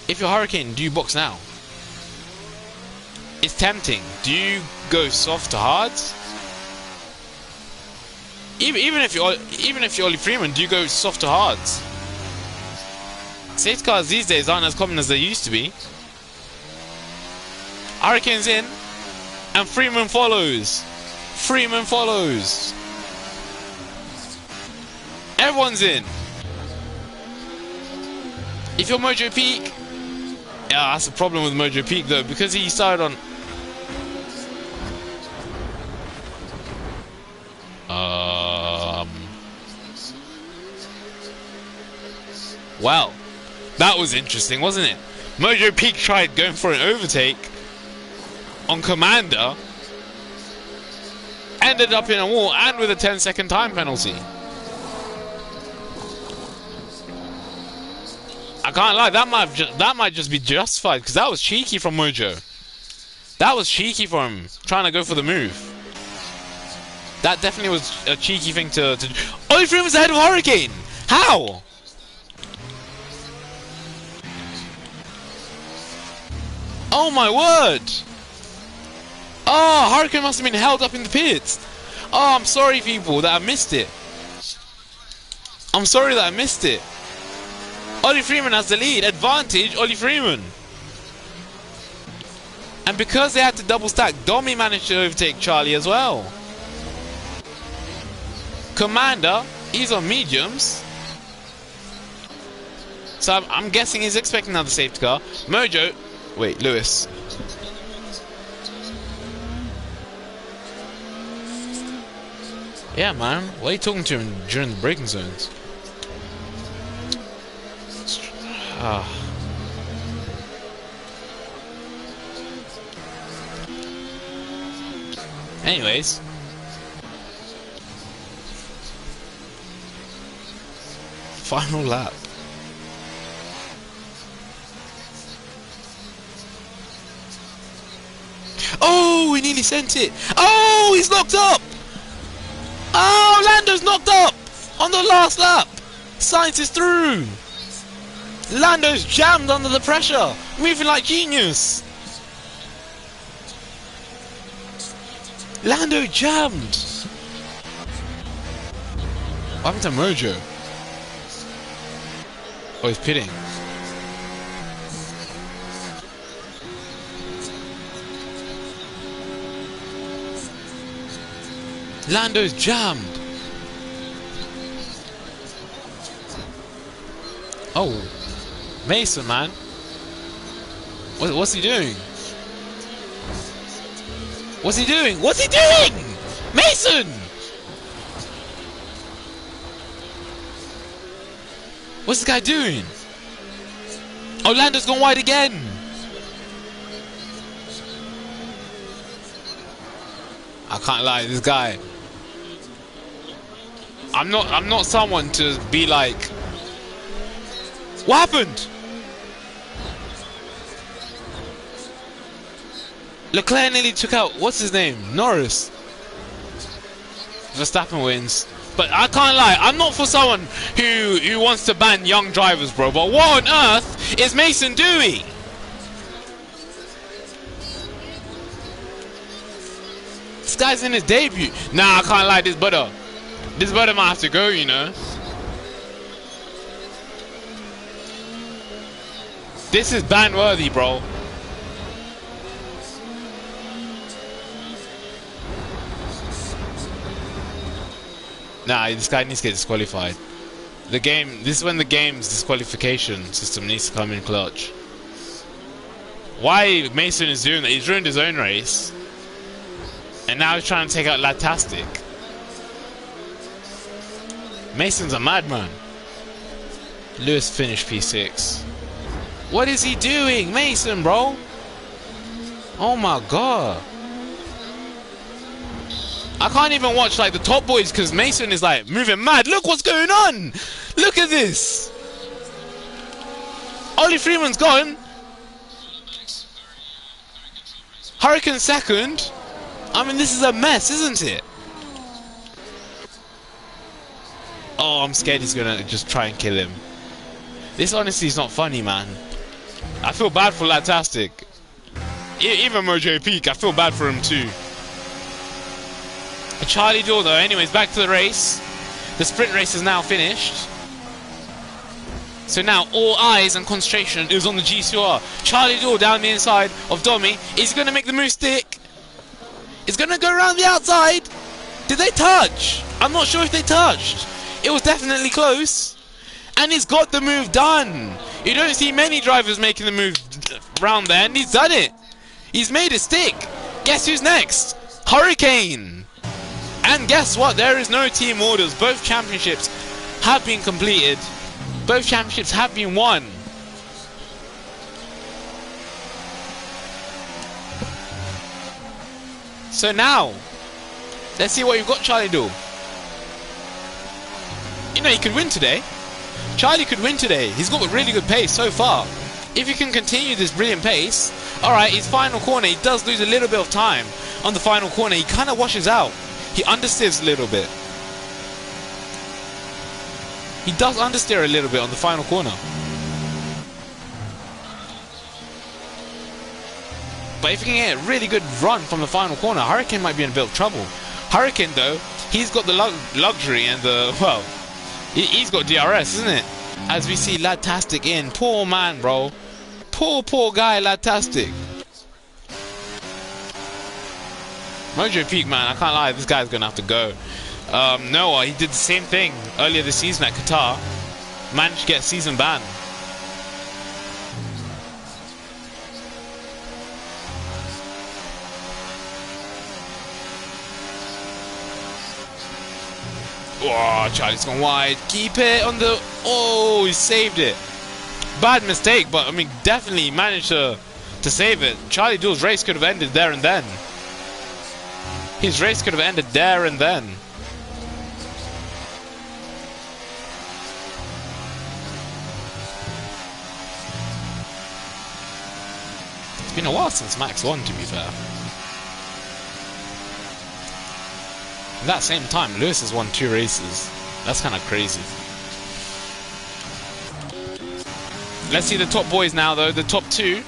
If you're Hurricane, do you box now? It's tempting. Do you go soft to hards? Even if you're Ollie Freeman, do you go soft to hards? Safety cars these days aren't as common as they used to be. Hurricane's in, and Freeman follows. Freeman follows. Everyone's in. If you're Mojo Peak, yeah, that's the problem with Mojo Peak though, because he started on. Well, that was interesting, wasn't it? Mojo Peak tried going for an overtake on Commander, ended up in a wall and with a 10-second time penalty. I can't lie, that might just be justified because that was cheeky from Mojo. That was cheeky from him, trying to go for the move. That definitely was a cheeky thing to do. Ollie Freeman's ahead of Hurricane! How? Oh my word! Oh, Hurricane must have been held up in the pits. Oh, I'm sorry people that I missed it. I'm sorry that I missed it. Ollie Freeman has the lead. Advantage, Ollie Freeman. And because they had to double stack, Domi managed to overtake Charlie as well. Commander, he's on mediums. So I'm guessing he's expecting another safety car. Mojo, wait, Lewis. Yeah, man. Why are you talking to him during the braking zones? Anyways. Final lap. Oh, he nearly sent it. Oh, he's knocked up. Oh, Lando's knocked up on the last lap. Sainz is through. Lando's jammed under the pressure, moving like genius. Lando jammed. What happened to Mojo? Oh, he's pitting. Lando's jammed. Oh, Mason, man. What's he doing? What's he doing? What's he doing? Mason! What's this guy doing? Oh, Lando's gone wide again. I can't lie, this guy. I'm not someone to be like, what happened? Leclerc nearly took out, what's his name? Norris. Verstappen wins. But I can't lie, I'm not for someone who wants to ban young drivers, bro. But what on earth is Mason doing? This guy's in his debut. Nah, I can't lie, this brother might have to go, you know. This is ban worthy, bro. Nah, this guy needs to get disqualified. This is when the game's disqualification system needs to come in clutch. Why Mason is doing that? He's ruined his own race. And now he's trying to take out Latastic. Mason's a madman. Lewis finished P6. What is he doing? Mason, bro? Oh my god. I can't even watch like the top boys because Mason is like moving mad. Look what's going on. Look at this. Ollie Freeman's gone. Hurricane second. I mean, this is a mess, isn't it? Oh, I'm scared he's gonna just try and kill him. This honestly is not funny, man. I feel bad for Latastic. Even Mojo Peak, I feel bad for him too. Charlie Doyle though, anyways, back to the race. The sprint race is now finished. So now all eyes and concentration is on the Gcor. Charlie Doyle down the inside of Domi. Is he going to make the move stick? He's going to go around the outside. Did they touch? I'm not sure if they touched. It was definitely close. And he's got the move done. You don't see many drivers making the move round there, and he's done it. He's made it stick. Guess who's next? Hurricane. And guess what? There is no team orders. Both championships have been completed. Both championships have been won. So now, let's see what you've got, Charlie Doyle. You know, he could win today. Charlie could win today. He's got a really good pace so far. If he can continue this brilliant pace, alright, his final corner, he does lose a little bit of time on the final corner. He kind of washes out. He understeers a little bit. He does understeer a little bit on the final corner. But if he can get a really good run from the final corner, Hurricane might be in a bit of trouble. Hurricane, though, he's got the luxury and the, well, he's got DRS, isn't it? As we see Latastic in. Poor man, bro. Poor guy, Latastic. Mojo Peak, man, I can't lie, this guy's gonna have to go. Noah, he did the same thing earlier this season at Qatar. Managed to get a season ban. Oh, Charlie's gone wide. Keep it on the... Oh, he saved it. Bad mistake, but I mean, definitely managed to save it. Charlie Doyle's race could have ended there and then. His race could have ended there and then. It's been a while since Max won, to be fair. At that same time, Lewis has won 2 races. That's kind of crazy. Let's see the top boys now, though. The top 2.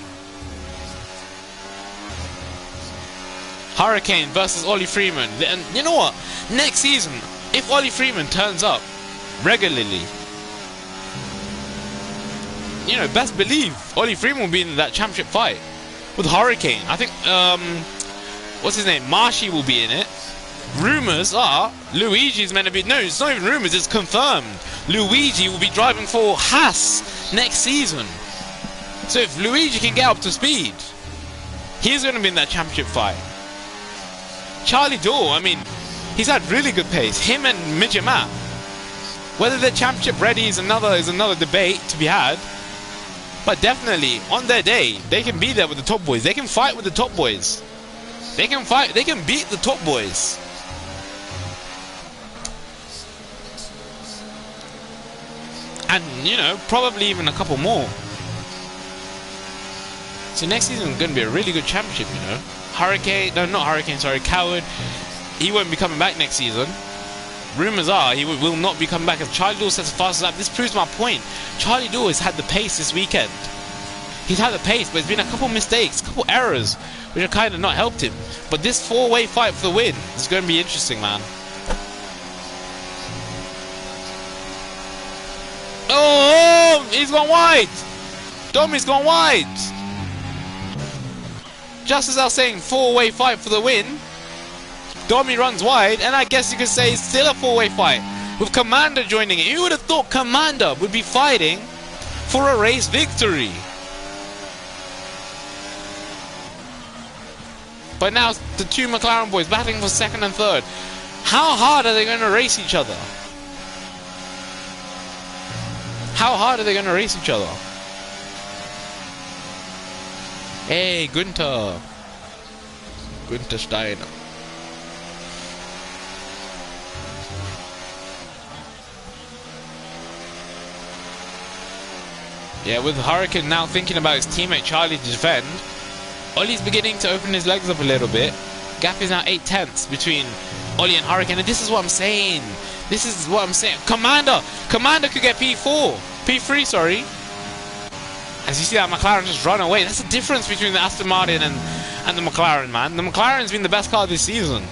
Hurricane versus Ollie Freeman. And you know what? Next season, if Ollie Freeman turns up regularly, you know, best believe Ollie Freeman will be in that championship fight with Hurricane. I think, what's his name? Marshy will be in it. Rumours are Luigi's meant to be... No, it's not even rumours, it's confirmed. Luigi will be driving for Haas next season. So if Luigi can get up to speed, he's going to be in that championship fight. Charlie Doyle, I mean, he's had really good pace. Him and Midget Matt. Whether they're championship ready is another debate to be had. But definitely, on their day, they can be there with the top boys. They can fight with the top boys. They can fight, they can beat the top boys. And, you know, probably even a couple more. So next season is going to be a really good championship, you know. Hurricane, no, not Hurricane, sorry, Coward. He won't be coming back next season. Rumors are he will not be coming back as Charlie Dawes sets the fastest lap. This proves my point. Charlie Dawes had the pace this weekend. He's had the pace, but it's been a couple mistakes, a couple errors, which have kind of not helped him. But this four-way fight for the win is going to be interesting, man. Oh, he's gone wide. Domi's gone wide. Just as I was saying, four-way fight for the win, Domi runs wide, and I guess you could say it's still a four-way fight with Commander joining it. Who would have thought Commander would be fighting for a race victory? But now the two McLaren boys battling for second and third. How hard are they going to race each other? How hard are they going to race each other? Hey, Günther Steiner. Yeah, with Hurricane now thinking about his teammate Charlie to defend, Ollie's beginning to open his legs up a little bit. Gap is now 8/10 between Ollie and Hurricane, and this is what I'm saying. This is what I'm saying. Commander could get P3, sorry. As you see that McLaren just run away. That's the difference between the Aston Martin and the McLaren, man. The McLaren's been the best car this season.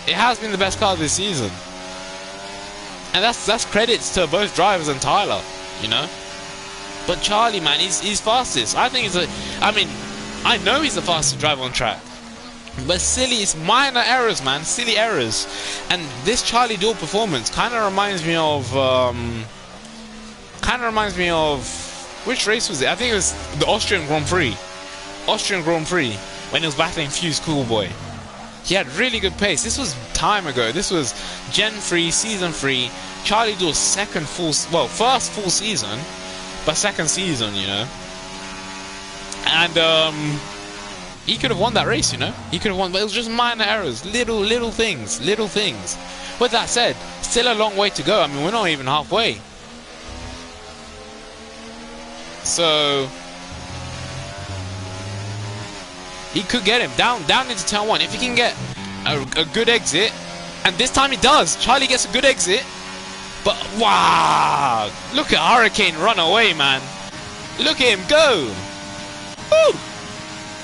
It has been the best car this season. And that's credits to both drivers and Tyler, you know. But Charlie, man, he's fastest. I think I know he's the fastest driver on track. But it's minor errors, man. Silly errors. And this Charlie Dawes performance kind of reminds me of which race was it? I think it was the Austrian Grand Prix. When he was battling Fuse Coolboy. He had really good pace. This was time ago. This was Gen.4, Season 3. Charlie Dawes' first full season, but second season, you know. And he could have won that race, you know. He could have won, but it was just minor errors, little things. With that said, still a long way to go. I mean, we're not even halfway. So he could get him down into turn 1 if he can get a good exit, and this time he does. Charlie gets a good exit, but wow! Look at Hurricane run away, man. Look at him go. Woo!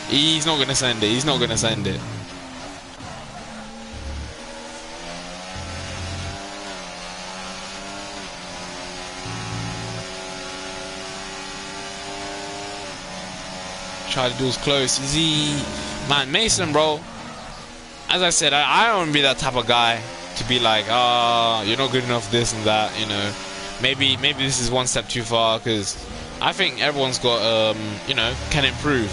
He's not gonna send it. Charlie Dawes close. Is he? Man, Mason, bro. As I said, I don't want to be that type of guy to be like, you're not good enough, this and that, you know. Maybe this is one step too far, because I think everyone's got, you know, can improve.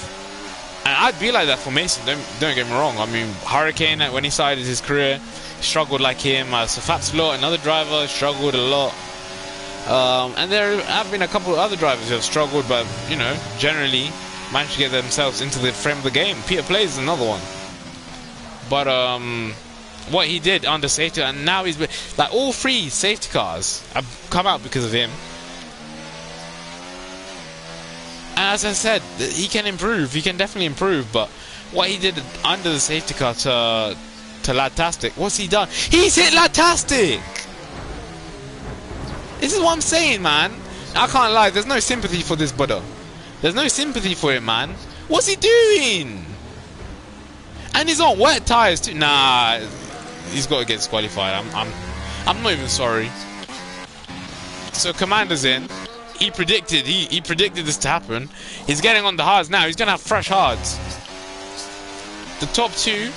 And I'd be like that for Mason, don't get me wrong. I mean, Hurricane, when he started his career, struggled like him. So Fapslot, another driver, struggled a lot. And there have been a couple of other drivers who have struggled, but, you know, generally managed to get themselves into the frame of the game. Peter Plays is another one. But what he did under safety, and now he's like all three safety cars have come out because of him. And as I said, he can improve. He can definitely improve. But what he did under the safety car to Ladtastic, what's he done? He's hit Ladtastic. This is what I'm saying, man. I can't lie. There's no sympathy for this brother. There's no sympathy for him, man. What's he doing? And he's on wet tires too. Nah, he's got to get disqualified. I'm not even sorry. So Commander's in. He predicted this to happen. He's getting on the hards now. He's gonna have fresh hards. The top two.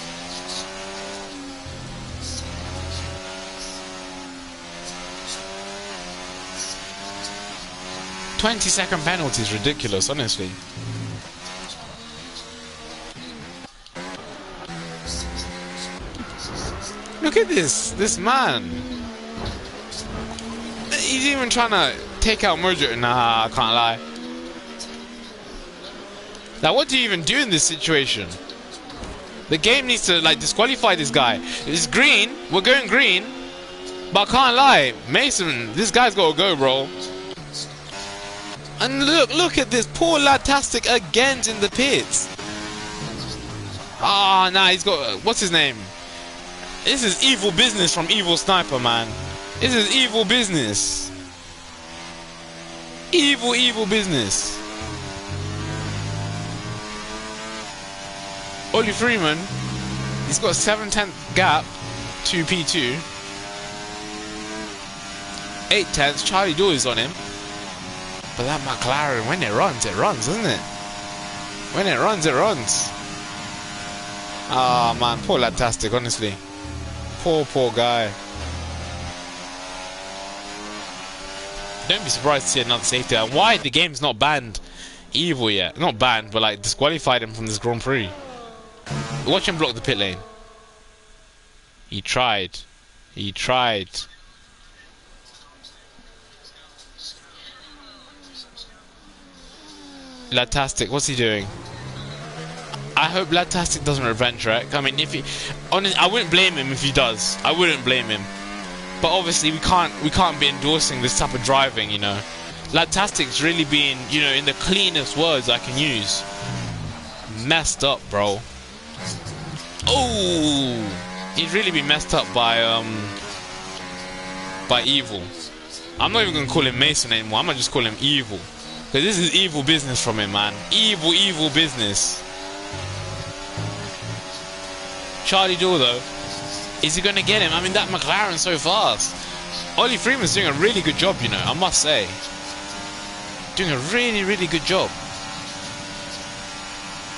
"20-second penalty is ridiculous, honestly." Look at this man. He's even trying to take out Mojo. Nah, I can't lie. Now, what do you even do in this situation? The game needs to like disqualify this guy. It's green. We're going green. But I can't lie, Mason. This guy's got to go, bro. And look at this poor Ladtastic again's in the pits. Ah, nah, he's got what's his name? This is evil business from Evil Sniper, man. This is evil business. Evil, evil business. Ollie Freeman, he's got a 7/10 gap to P2. 8/10. Charlie Doyle is on him. But that McLaren, when it runs, doesn't it? When it runs, it runs. Ah, man, poor Ladtastic, honestly. Poor guy. Don't be surprised to see another safety. And why the game's not banned Evil yet? Not banned, but like disqualified him from this Grand Prix. Watch him block the pit lane. He tried. He tried. Ladtastic, what's he doing? I hope Ladtastic doesn't revenge wreck. I mean, if he, honestly, I wouldn't blame him if he does. I wouldn't blame him. But obviously, we can't be endorsing this type of driving, you know. Ladtastic's really being, you know, in the cleanest words I can use, messed up, bro. Oh, he's really been messed up by Evil. I'm not even gonna call him Mason anymore. I'm gonna just call him Evil. Because this is evil business from him, man. Evil, evil business. Charlie Doyle, though. Is he going to get him? I mean, that McLaren's so fast. Ollie Freeman's doing a really good job, you know, I must say. Doing a really, really good job.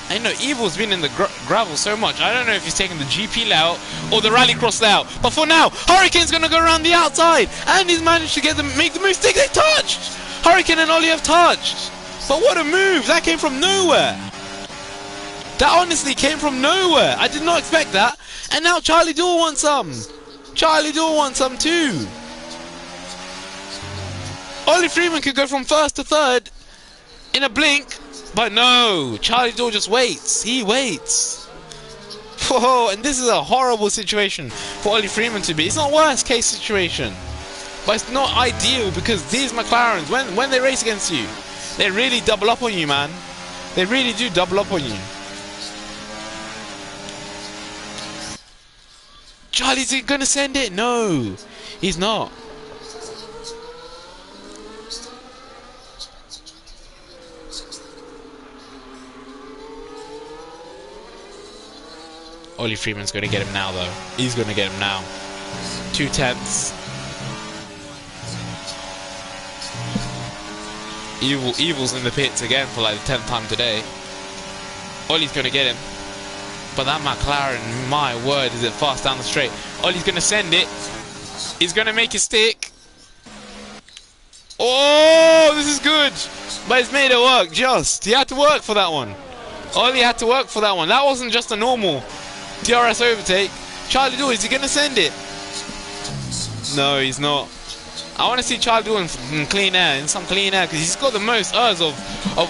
And you know, Evil's been in the gravel so much. I don't know if he's taking the GP layout or the rallycross layout. But for now, Hurricane's going to go around the outside. And he's managed to get them, make the mistake. They touched! Hurricane and Ollie have touched. But what a move. That came from nowhere. That honestly came from nowhere. I did not expect that. And now Charlie Doyle wants some. Charlie Doyle wants some too. Ollie Freeman could go from first to third in a blink. But no. Charlie Doyle just waits. He waits. Whoa, and this is a horrible situation for Ollie Freeman to be. It's not worst case situation. But it's not ideal because these McLarens, when they race against you, they really double up on you, man. They really do double up on you. Charlie's gonna send it? No, he's not. Ollie Freeman's gonna get him now, though. He's gonna get him now. 2/10. Evil's in the pits again for like the 10th time today. Ollie's gonna get him. But that McLaren, my word, is it fast down the straight. Ollie's gonna send it. He's gonna make it stick. Oh, this is good. But he's made it work just. He had to work for that one. Ollie had to work for that one. That wasn't just a normal DRS overtake. Charlie Doyle, is he gonna send it? No, he's not. I want to see Charlie Doyle in clean air, in some clean air, because he's got the most errs of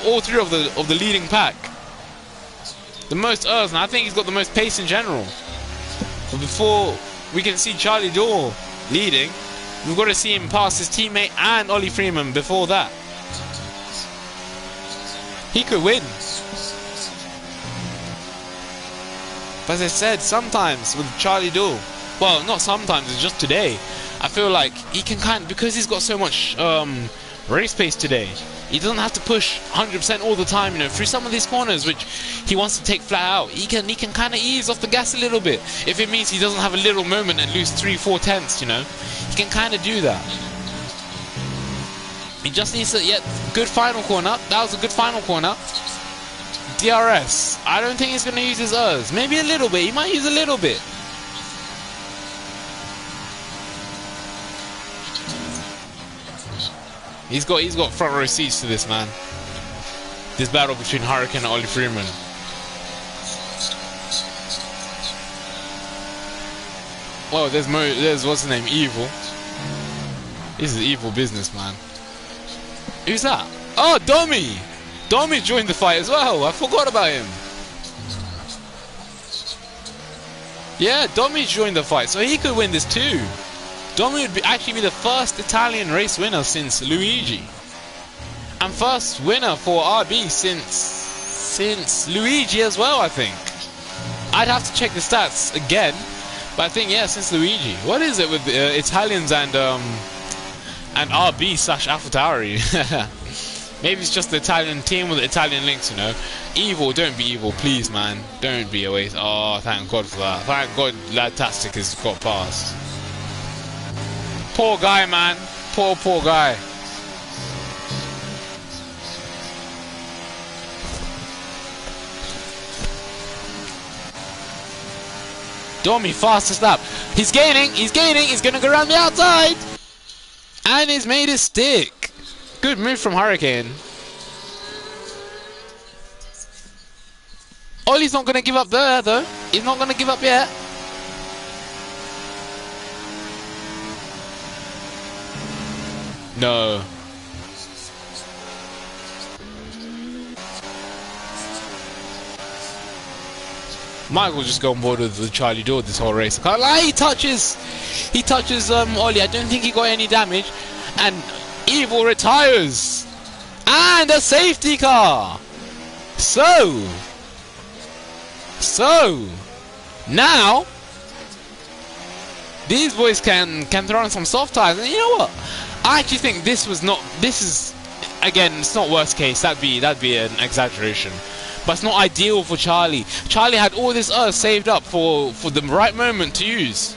all three of the leading pack. The most errs, and I think he's got the most pace in general. But before we can see Charlie Doyle leading, we've got to see him pass his teammate and Ollie Freeman before that. He could win. But as I said, sometimes with Charlie Doyle, well, not sometimes, it's just today, I feel like he can because he's got so much race pace today, he doesn't have to push 100% all the time, you know, through some of these corners which he wants to take flat out. He can kind of ease off the gas a little bit if it means he doesn't have a little moment and lose 3-4 tenths, you know. He can kind of do that. He just needs to, yeah, good final corner. That was a good final corner. DRS. I don't think he's going to use his errs. Maybe a little bit. He might use a little bit. He's got front row seats to this, man. This battle between Hurricane and Ollie Freeman. Well, there's what's his name, Evil. This is evil business, man. Who's that? Oh, Domi! Domi joined the fight as well. I forgot about him. Yeah, Domi joined the fight, so he could win this too. Domi would actually be the first Italian race winner since Luigi. And first winner for RB since Luigi as well, I think. I'd have to check the stats again, But I think, yeah, since Luigi. What is it with Italians and RB slash AlphaTauri? Maybe it's just the Italian team with the Italian links, you know. Evil, don't be evil, please, man. Don't be a waste. Oh, thank God for that. Thank God Ladtastic has got past. Poor guy, man. Poor guy. Domi, fastest lap. He's gaining, he's gonna go around the outside. And he's made it stick. Good move from Hurricane. Ollie's not gonna give up there, though. He's not gonna give up yet. No. Michael just go on board with Charlie Dodd this whole race. I can't lie, he touches Ollie. I don't think he got any damage. And Evil retires. And a safety car. So now these boys can throw on some soft tires. And you know what? I actually think this is again, it's not worst case. That'd be an exaggeration. But it's not ideal for Charlie. Charlie had all this earth saved up for the right moment to use.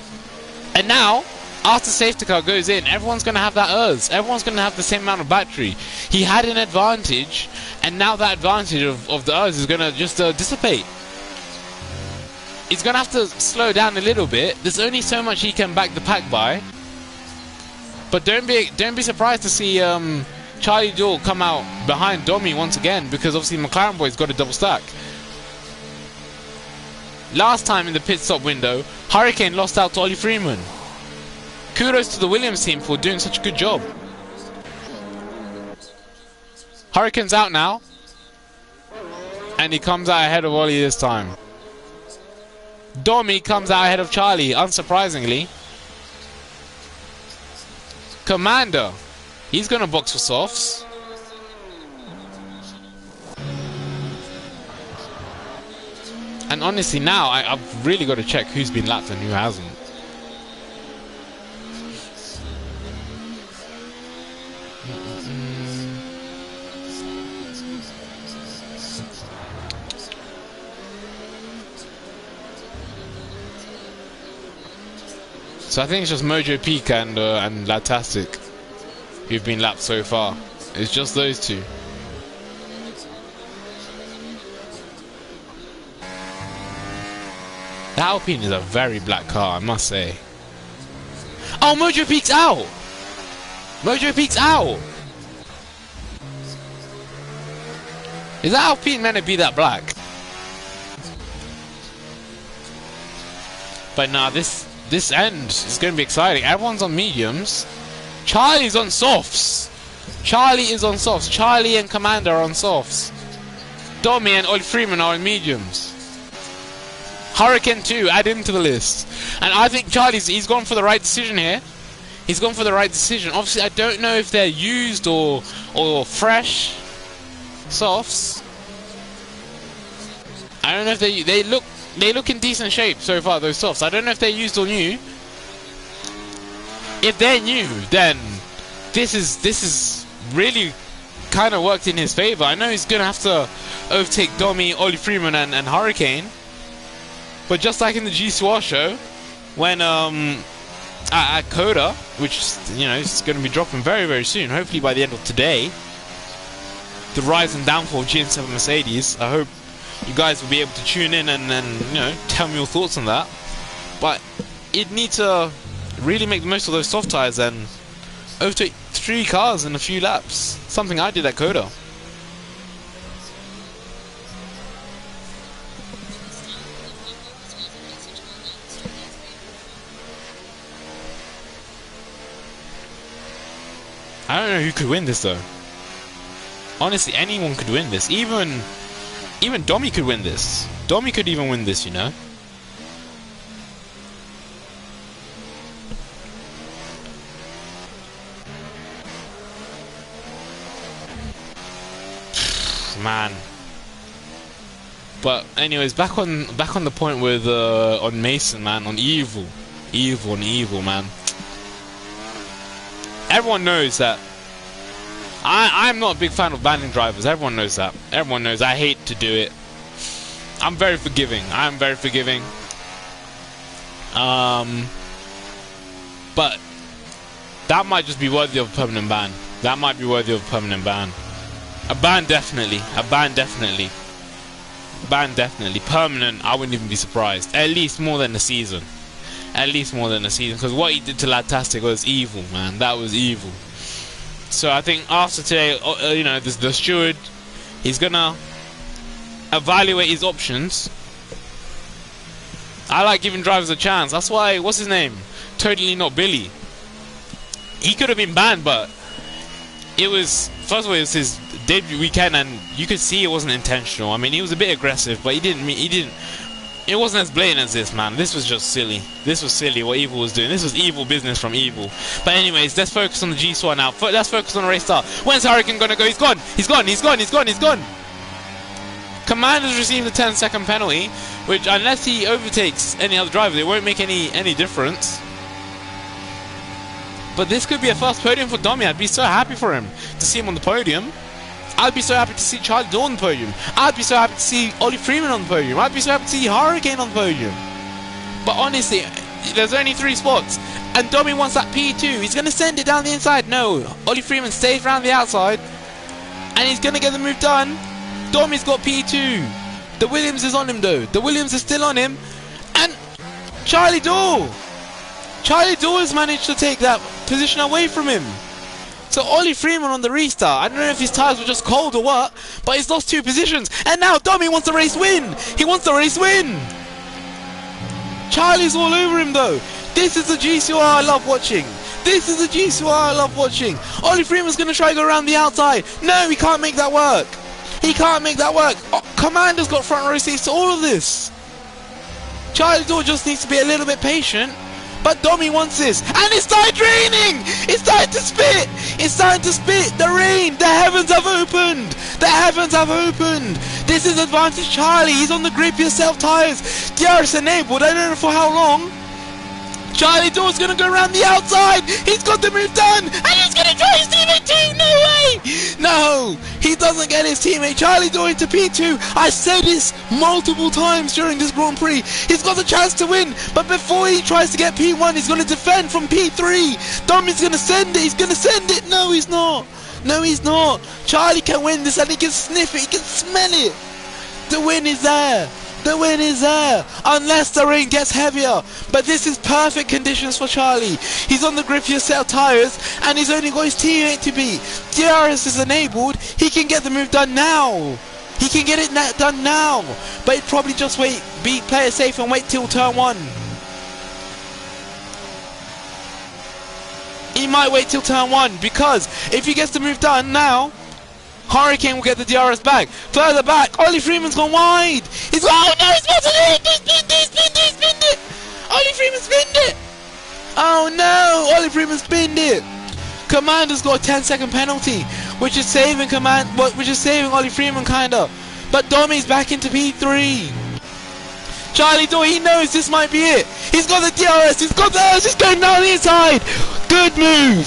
And now, after safety car goes in, everyone's going to have that earth. Everyone's going to have the same amount of battery. He had an advantage, and now that advantage of the earth is going to just dissipate. He's going to have to slow down a little bit. There's only so much he can back the pack by. But don't be surprised to see Charlie Doyle come out behind Domi once again, because obviously McLaren boy's got a double stack. Last time in the pit stop window, Hurricane lost out to Ollie Freeman. Kudos to the Williams team for doing such a good job. Hurricane's out now, and he comes out ahead of Ollie this time. Domi comes out ahead of Charlie, unsurprisingly. Commander, he's going to box for softs. And honestly now, I've really got to check who's been lapped and who hasn't. So I think it's just Mojo Peak and Latastic who've been lapped so far. It's just those two. The Alpine is a very black car, I must say. Oh, Mojo Peak's out! Mojo Peak's out! Is that Alpine meant to be that black? But nah, this end is going to be exciting. Everyone's on mediums. Charlie's on softs. Charlie is on softs. Charlie and Commander are on softs. Domi and Ollie Freeman are on mediums. Hurricane 2, add him to the list. And I think he's gone for the right decision here. He's gone for the right decision. Obviously, I don't know if they're used or fresh softs. I don't know if they look in decent shape so far, those softs. I don't know if they're used or new. If they're new, then this is really kind of worked in his favor. I know he's going to have to overtake Domi, Ollie Freeman and Hurricane. But just like in the Gcor show, when at Coda, which, you know, is going to be dropping very, very soon, hopefully by the end of today, the rise and downfall of GN.4 Mercedes. I hope you guys will be able to tune in and you know, tell me your thoughts on that. But it needs to really make the most of those soft tires and overtake 3 cars in a few laps. Something I did at Coda. I don't know who could win this though. Honestly, anyone could win this. Even Domi could win this. Domi could even win this, you know. Man. But anyways, back on the point with on Mason, man, on evil, man. Everyone knows that I'm not a big fan of banning drivers. Everyone knows that. Everyone knows I hate to do it. I'm very forgiving. But that might just be worthy of a permanent ban. A ban definitely. Permanent, I wouldn't even be surprised. At least more than a season. Because what he did to Ladtastic was evil, man. That was evil. So I think after today, you know, the steward, he's gonna evaluate his options. I like giving drivers a chance. That's why, what's his name? Totally Not Billy. He could have been banned, but it was, first of all, it was his debut weekend, and you could see it wasn't intentional. I mean, he was a bit aggressive, but he didn't. It wasn't as blatant as this, man. This was just silly. This was silly what Evil was doing. This was evil business from Evil. But anyways, let's focus on the G-Squad now. Let's focus on the race start. When's Hurricane gonna go? He's gone. Commander's received a 10-second penalty, which unless he overtakes any other driver, it won't make any difference. But this could be a first podium for Domi. I'd be so happy for him to see him on the podium. I'd be so happy to see Charlie Daw on the podium. I'd be so happy to see Ollie Freeman on the podium. I'd be so happy to see Hurricane on the podium. But honestly, there's only 3 spots, and Domi wants that P2. He's going to send it down the inside. No, Ollie Freeman stays around the outside, and he's going to get the move done. Domi's got P2. The Williams is on him though. The Williams is still on him, and Charlie Daw has managed to take that position away from him. So Ollie Freeman on the restart, I don't know if his tyres were just cold or what, but he's lost 2 positions. And now Domi wants the race win. He wants the race win. Charlie's all over him though. This is the GCR I love watching. Ollie Freeman's going to try to go around the outside. No, he can't make that work. Oh, Commander's got front row seats to all of this. Charlie Daw just needs to be a little bit patient. But Domi wants this, and it started raining! It's starting to spit! The rain! The heavens have opened! This is advantage Charlie. He's on the grip yourself tyres. DRS enabled, I don't know for how long. Charlie Daw's gonna go around the outside! He's got the move done! And he's gonna try his teammate too! No way! No! He doesn't get his teammate. Charlie Daw into P2. I said this multiple times during this Grand Prix. He's got the chance to win, but before he tries to get P1, he's gonna defend from P3. Domi's gonna send it. No, he's not. Charlie can win this, and he can sniff it. He can smell it. The win is there. Unless the rain gets heavier. But this is perfect conditions for Charlie. He's on the grip yourself tyres, and he's only got his teammate to beat. DRS is enabled. He can get the move done now. But he'd probably just play it safe and wait till turn 1. He might wait till turn 1, because if he gets the move done now, Hurricane will get the DRS back. Further back, Ollie Freeman's gone wide. He's gone, oh no, he's spinned it. Ollie Freeman spinned it. Oh no, Ollie Freeman spinned it. Commander's got a 10-second penalty, which is saving Ollie Freeman kinda. But Domi's back into P3. Charlie Daw, he knows this might be it. He's got the DRS. He's going down the inside. Good move.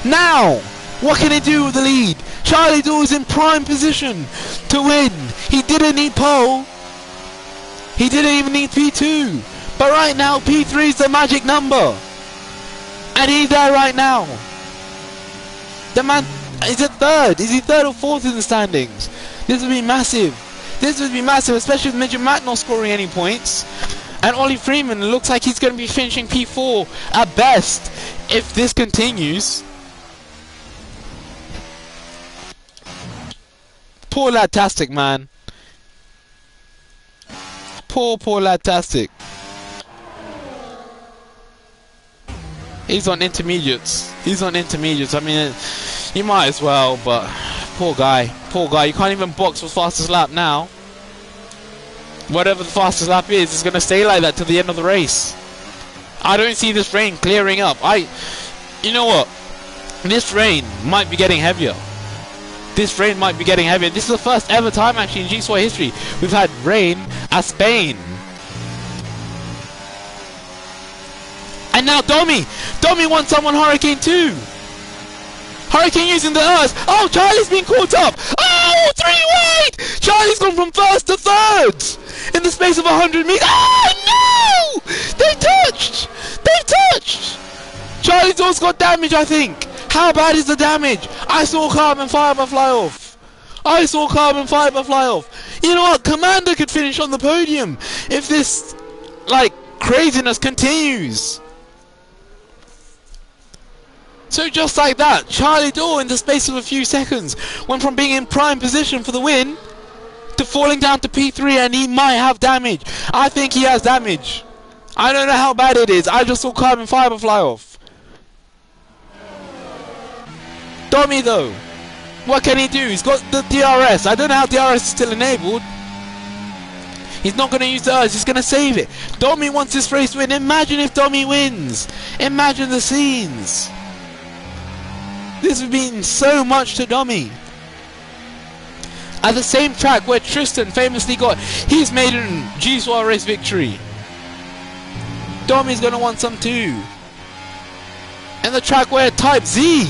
Now, what can he do with the lead? Charlie Daw is in prime position to win. He didn't need pole. He didn't even need P2. But right now, P3 is the magic number. And he's there right now. The man is at 3rd. Is he 3rd or 4th in the standings? This would be massive. Especially with Midget Matt not scoring any points. And Ollie Freeman looks like he's going to be finishing P4 at best if this continues. Poor Ladtastic, man. Poor Ladtastic. He's on intermediates. I mean, you might as well, but poor guy. You can't even box for fastest lap now. Whatever the fastest lap is, it's going to stay like that till the end of the race. I don't see this rain clearing up. You know what? This rain might be getting heavier. this rain might be getting heavier. This is the first ever time actually in Gcor history we've had rain at Spain. And now Domi wants someone Hurricane too. Hurricane using the earth. Oh, Charlie's been caught up. Oh, 3 wide. Charlie's gone from first to third in the space of 100 meters. Oh no! They touched. Charlie's also got damage, I think. How bad is the damage? I saw carbon fiber fly off. You know what? Commander could finish on the podium if this, like, craziness continues. So just like that, Charlie Dore in the space of a few seconds went from being in prime position for the win to falling down to P3, and he might have damage. I think he has damage. I don't know how bad it is. I just saw carbon fiber fly off. Domi though, what can he do? He's got the DRS. I don't know how DRS is still enabled. He's not going to use the Earth. He's going to save it. Domi wants this race to win. Imagine if Domi wins. Imagine the scenes. This would mean so much to Domi. At the same track where Tristan famously got his maiden Gcor race victory, Domi's going to want some too. And the track where Type Z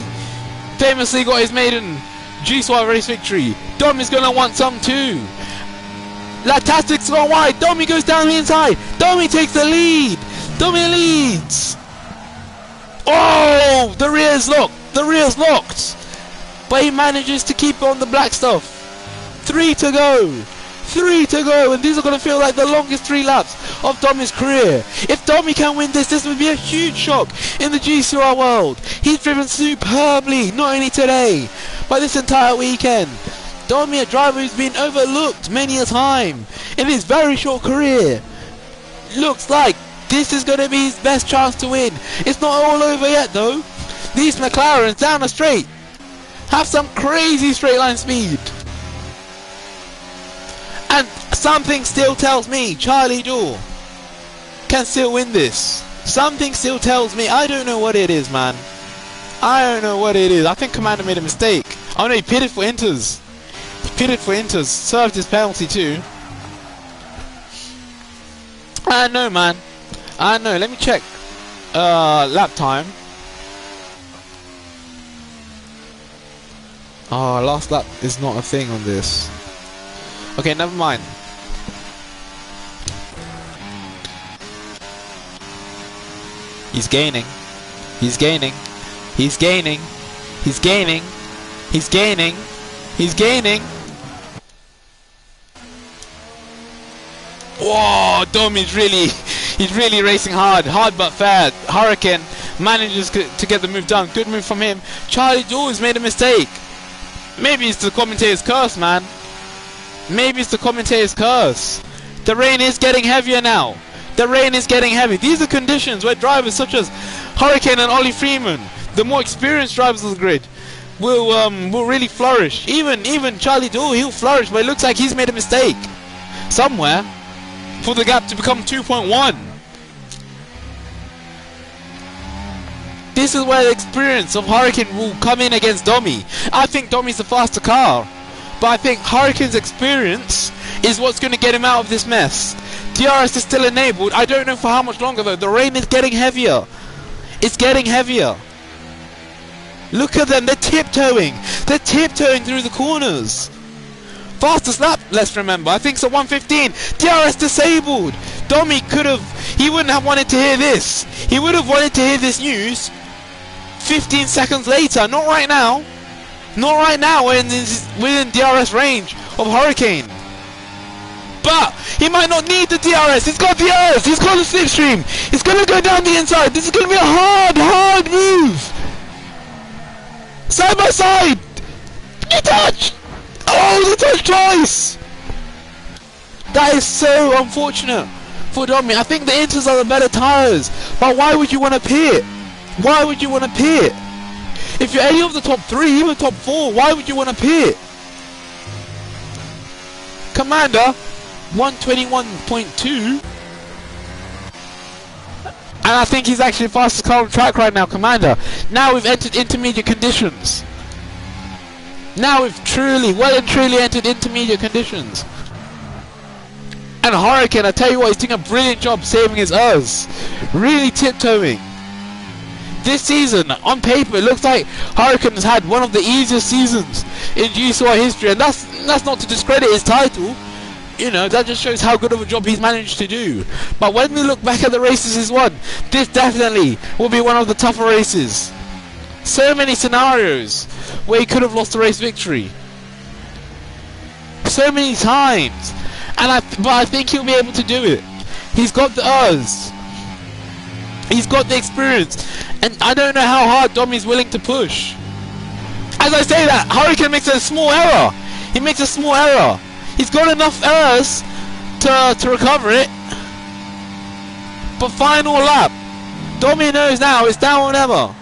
famously got his maiden Gcor race victory, Domi's going to want some too. Latastic's gone wide. Domi goes down the inside. Domi takes the lead. Domi leads. Oh, the rear's locked. But he manages to keep on the black stuff. 3 to go, and these are going to feel like the longest 3 laps of Domi's career. If Domi can win this would be a huge shock in the Gcor world. He's driven superbly, not only today, but this entire weekend. Domi, a driver who's been overlooked many a time in his very short career. Looks like this is going to be his best chance to win. It's not all over yet though. These McLarens down a straight have some crazy straight line speed. And something still tells me Charlie Dore can still win this. Something still tells me. I don't know what it is, man. I think Commander made a mistake. Oh no, he pitted for Inters. Served his penalty too. I know, man. Let me check lap time. Oh, last lap is not a thing on this. Okay, never mind. He's gaining. Whoa, Domi's he's really racing hard but fair. Hurricane manages to get the move done. Good move from him. Charlie Dore has made a mistake. Maybe it's the commentator's curse, man. The rain is getting heavier now. These are conditions where drivers such as Hurricane and Ollie Freeman, the more experienced drivers of the grid, will really flourish. Even Charlie Dore, he'll flourish, but it looks like he's made a mistake somewhere for the gap to become 2.1. This is where the experience of Hurricane will come in against Domi. I think Domi's the faster car, but I think Hurricane's experience is what's going to get him out of this mess. DRS is still enabled. I don't know for how much longer though. The rain is getting heavier. It's getting heavier. Look at them. They're tiptoeing through the corners. Fastest lap, let's remember. I think it's a 1:15. DRS disabled. Domi he wouldn't have wanted to hear this. He would have wanted to hear this news 15 seconds later. Not right now. When it's within DRS range of Hurricane. But he might not need the DRS. He's got DRS. He's got the slipstream. He's going to go down the inside. This is going to be a hard move. Side by side. He touched. Oh, he touched twice. That is so unfortunate for Domi. I think the Inters are the better tyres. But why would you want to pit? If you're any of the top 3, even top 4, why would you want to pit? Commander, 121.2. And I think he's actually the fastest car on track right now, Commander. Now we've entered intermediate conditions. Now we've well and truly entered intermediate conditions. And Hurricane, I tell you what, he's doing a brilliant job saving his Urs. Really tiptoeing. This season, on paper, it looks like Hurricane has had one of the easiest seasons in Gcor history, and that's not to discredit his title. You know, that just shows how good of a job he's managed to do. But when we look back at the races he's won, this definitely will be one of the tougher races. So many scenarios where he could have lost the race victory. So many times. But I think he'll be able to do it. He's got the Urs. He's got the experience. And I don't know how hard Domi's willing to push. As I say that, Hurricane makes a small error. He makes a small error. He's got enough errors to recover it. But final lap. Domi knows now it's down or never.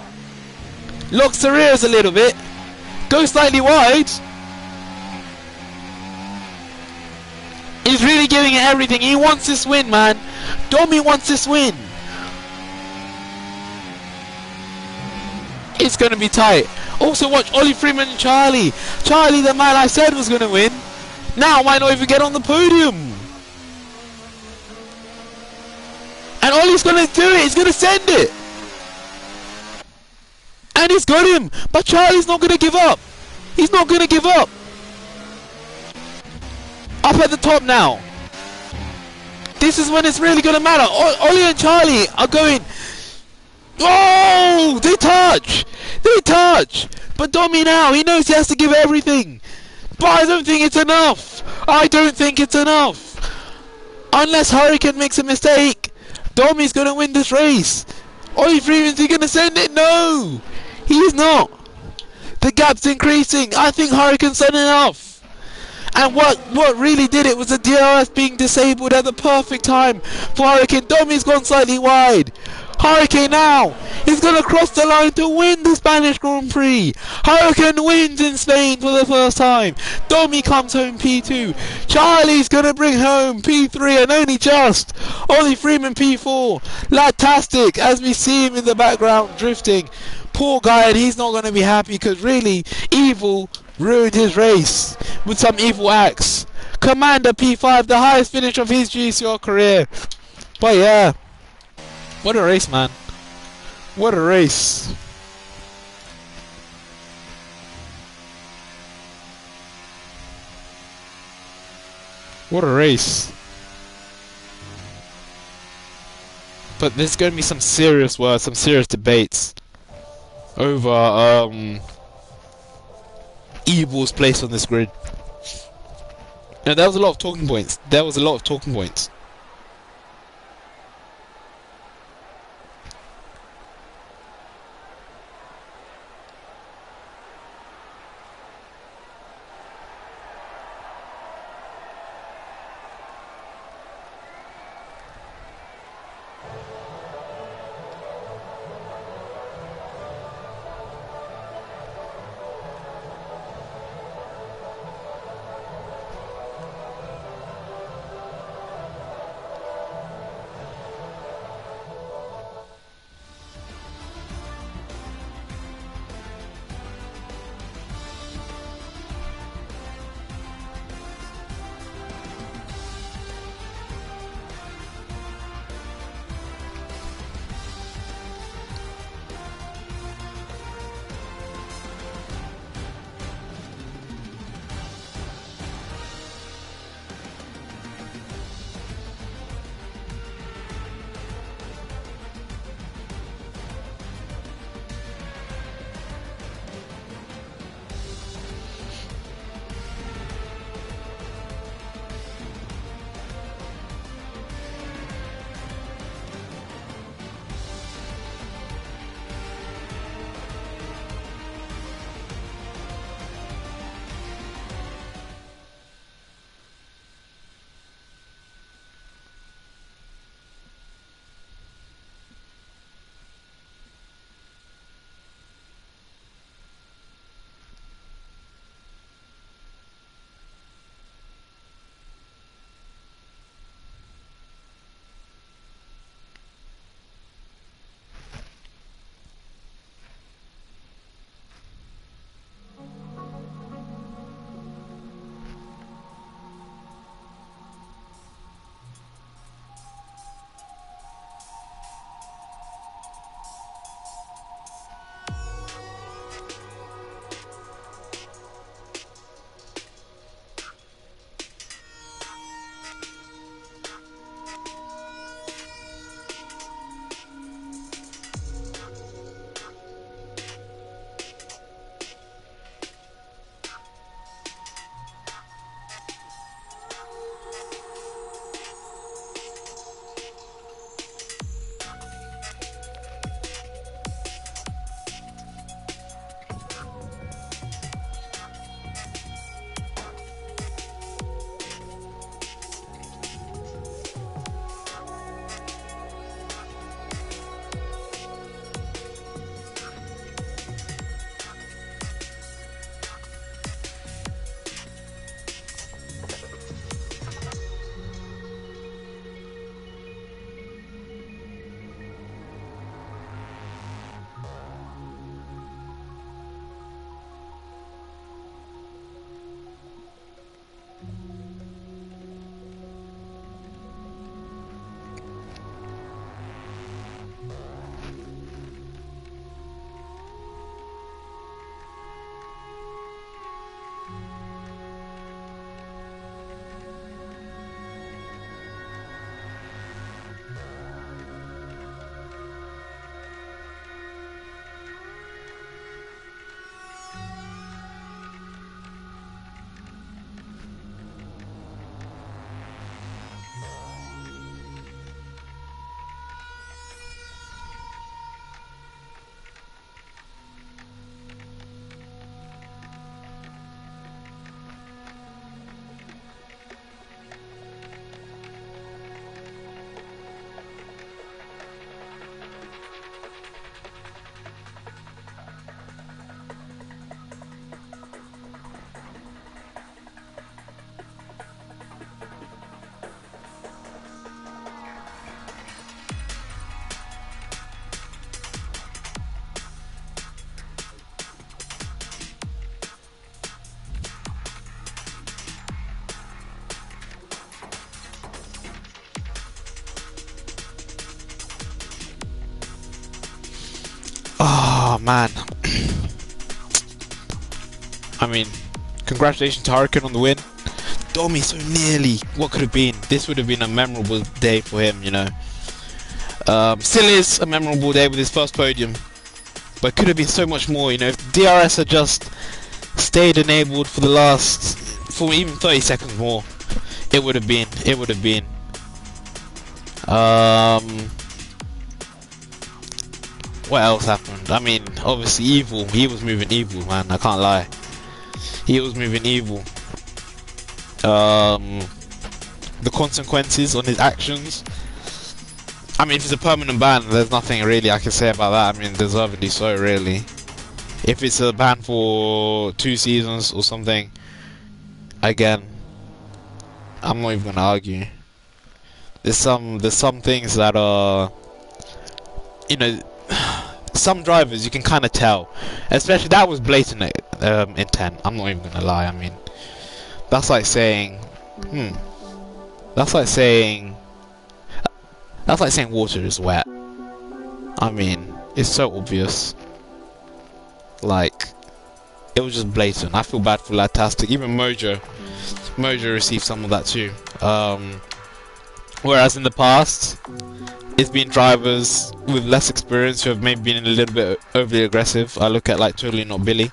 Locks the rears a little bit. Goes slightly wide. He's really giving it everything. He wants this win, man. Domi wants this win. It's going to be tight. Also watch Ollie Freeman and Charlie. Charlie, the man I said was going to win, now might not even get on the podium. And Ollie's going to do it. He's going to send it. And he's got him. But Charlie's not going to give up. He's not going to give up. Up at the top now. This is when it's really going to matter. Ollie and Charlie are going. Oh, they touch. They touch. But Domi now, he knows he has to give everything. But I don't think it's enough. I don't think it's enough. Unless Hurricane makes a mistake, Domi's going to win this race. Ollie Freeman's he going to send it? No. He's not. The gap's increasing. I think Hurricane's done enough. And what really did it was the DRS being disabled at the perfect time for Hurricane. Domi's gone slightly wide. Hurricane now is going to cross the line to win the Spanish Grand Prix. Hurricane wins in Spain for the first time. Domi comes home P2. Charlie's going to bring home P3 and only just. Ollie Freeman P4. Latastic as we see him in the background drifting. Poor guy, and he's not going to be happy because really Evil ruined his race with some evil acts. Commander P5, the highest finish of his GCR career. But yeah, what a race, man. What a race. What a race. But there's going to be some serious words, some serious debates over Evil's place on this grid. Now, there was a lot of talking points. There was a lot of talking points. Oh man. I mean, congratulations to Hurricane on the win. Domi so nearly. What could have been? This would have been a memorable day for him, you know. Still is a memorable day with his first podium, but could have been so much more, you know. If DRS had just stayed enabled for the last, for even 30 seconds more, it would have been. What else happened? I mean, obviously Evil. He was moving evil, man. I can't lie. He was moving evil. The consequences on his actions. I mean, if it's a permanent ban, there's nothing really I can say about that. I mean, deservedly so, really. If it's a ban for 2 seasons or something, again, I'm not even gonna argue. There's some things that are, you know, some drivers you can kind of tell, especially that was blatant intent. I'm not even gonna lie. I mean, that's like saying, that's like saying water is wet. I mean, it's so obvious. Like, it was just blatant. I feel bad for Latastic. Even Mojo received some of that too. Whereas in the past, it's been drivers with less experience who have maybe been a little bit overly aggressive. I look at like Totally Not Billy.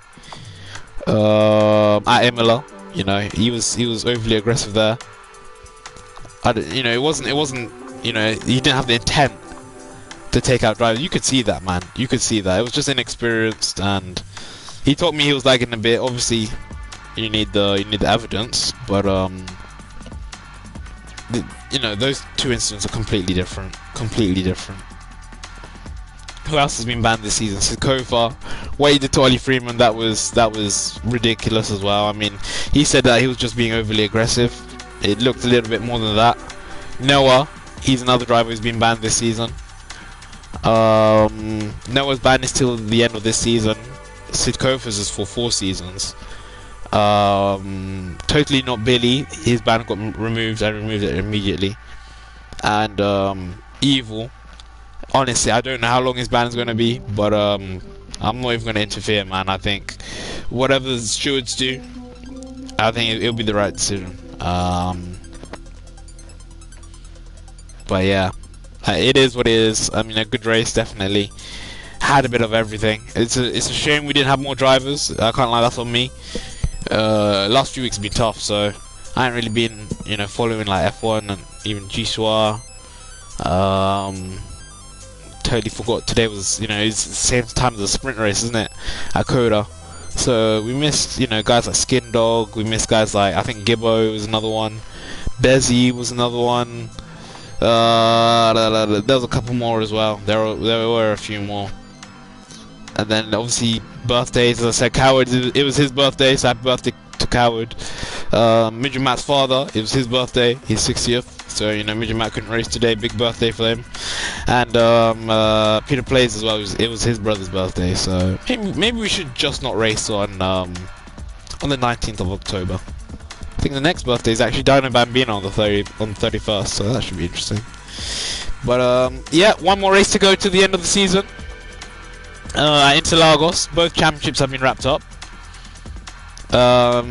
At Imola, you know, he was overly aggressive there. You know, it wasn't. You know, he didn't have the intent to take out drivers. You could see that, man. You could see that. It was just inexperienced, and he told me he was lagging a bit. Obviously, you need the evidence, but you know, those two incidents are completely different. Completely different. Who else has been banned this season? Sikova. What he did to Ollie Freeman, that was ridiculous as well. I mean, he said that he was just being overly aggressive. It looked a little bit more than that. Noah, he's another driver who's been banned this season. Noah's ban is till the end of this season. Sitkofa's is for 4 seasons. Totally Not Billy, his ban got removed. I removed it immediately. And Evil, honestly, I don't know how long his ban is going to be, but I'm not even going to interfere, man. I think whatever the stewards do, I think it'll be the right decision. But yeah, it is what it is. I mean, a good race, definitely. Had a bit of everything. It's a shame we didn't have more drivers. I can't lie, that's on me. Last few weeks have been tough, so I haven't really been, you know, following like F1 and even Gcor. Totally forgot today was, you know, it's the same time as the sprint race, isn't it? At Coda. So we missed, you know, guys like Skin Dog. We missed guys like, I think Gibbo was another one. Bezzy was another one. There was a couple more as well. There were a few more. And then obviously birthdays, as I said, Coward, it was his birthday, so happy birthday to Coward. Midget Matt's father, it was his birthday, his 60th. So, you know, Midget Matt couldn't race today, big birthday for him. And Peter Plays as well, it was his brother's birthday. So maybe we should just not race on the 19th of October. I think the next birthday is actually Dino Bambino on the 31st, so that should be interesting. But yeah, one more race to go to the end of the season. At Interlagos, both championships have been wrapped up.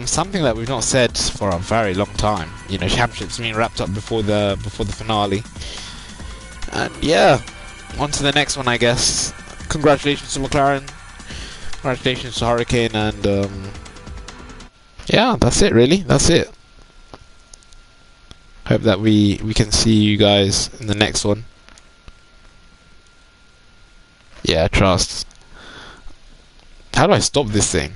Something that we've not said for a very long time. You know, championships being wrapped up before the finale. And yeah, on to the next one, I guess. Congratulations to McLaren. Congratulations to Hurricane, and yeah, that's it really. That's it. Hope that we can see you guys in the next one. Yeah, trust. How do I stop this thing?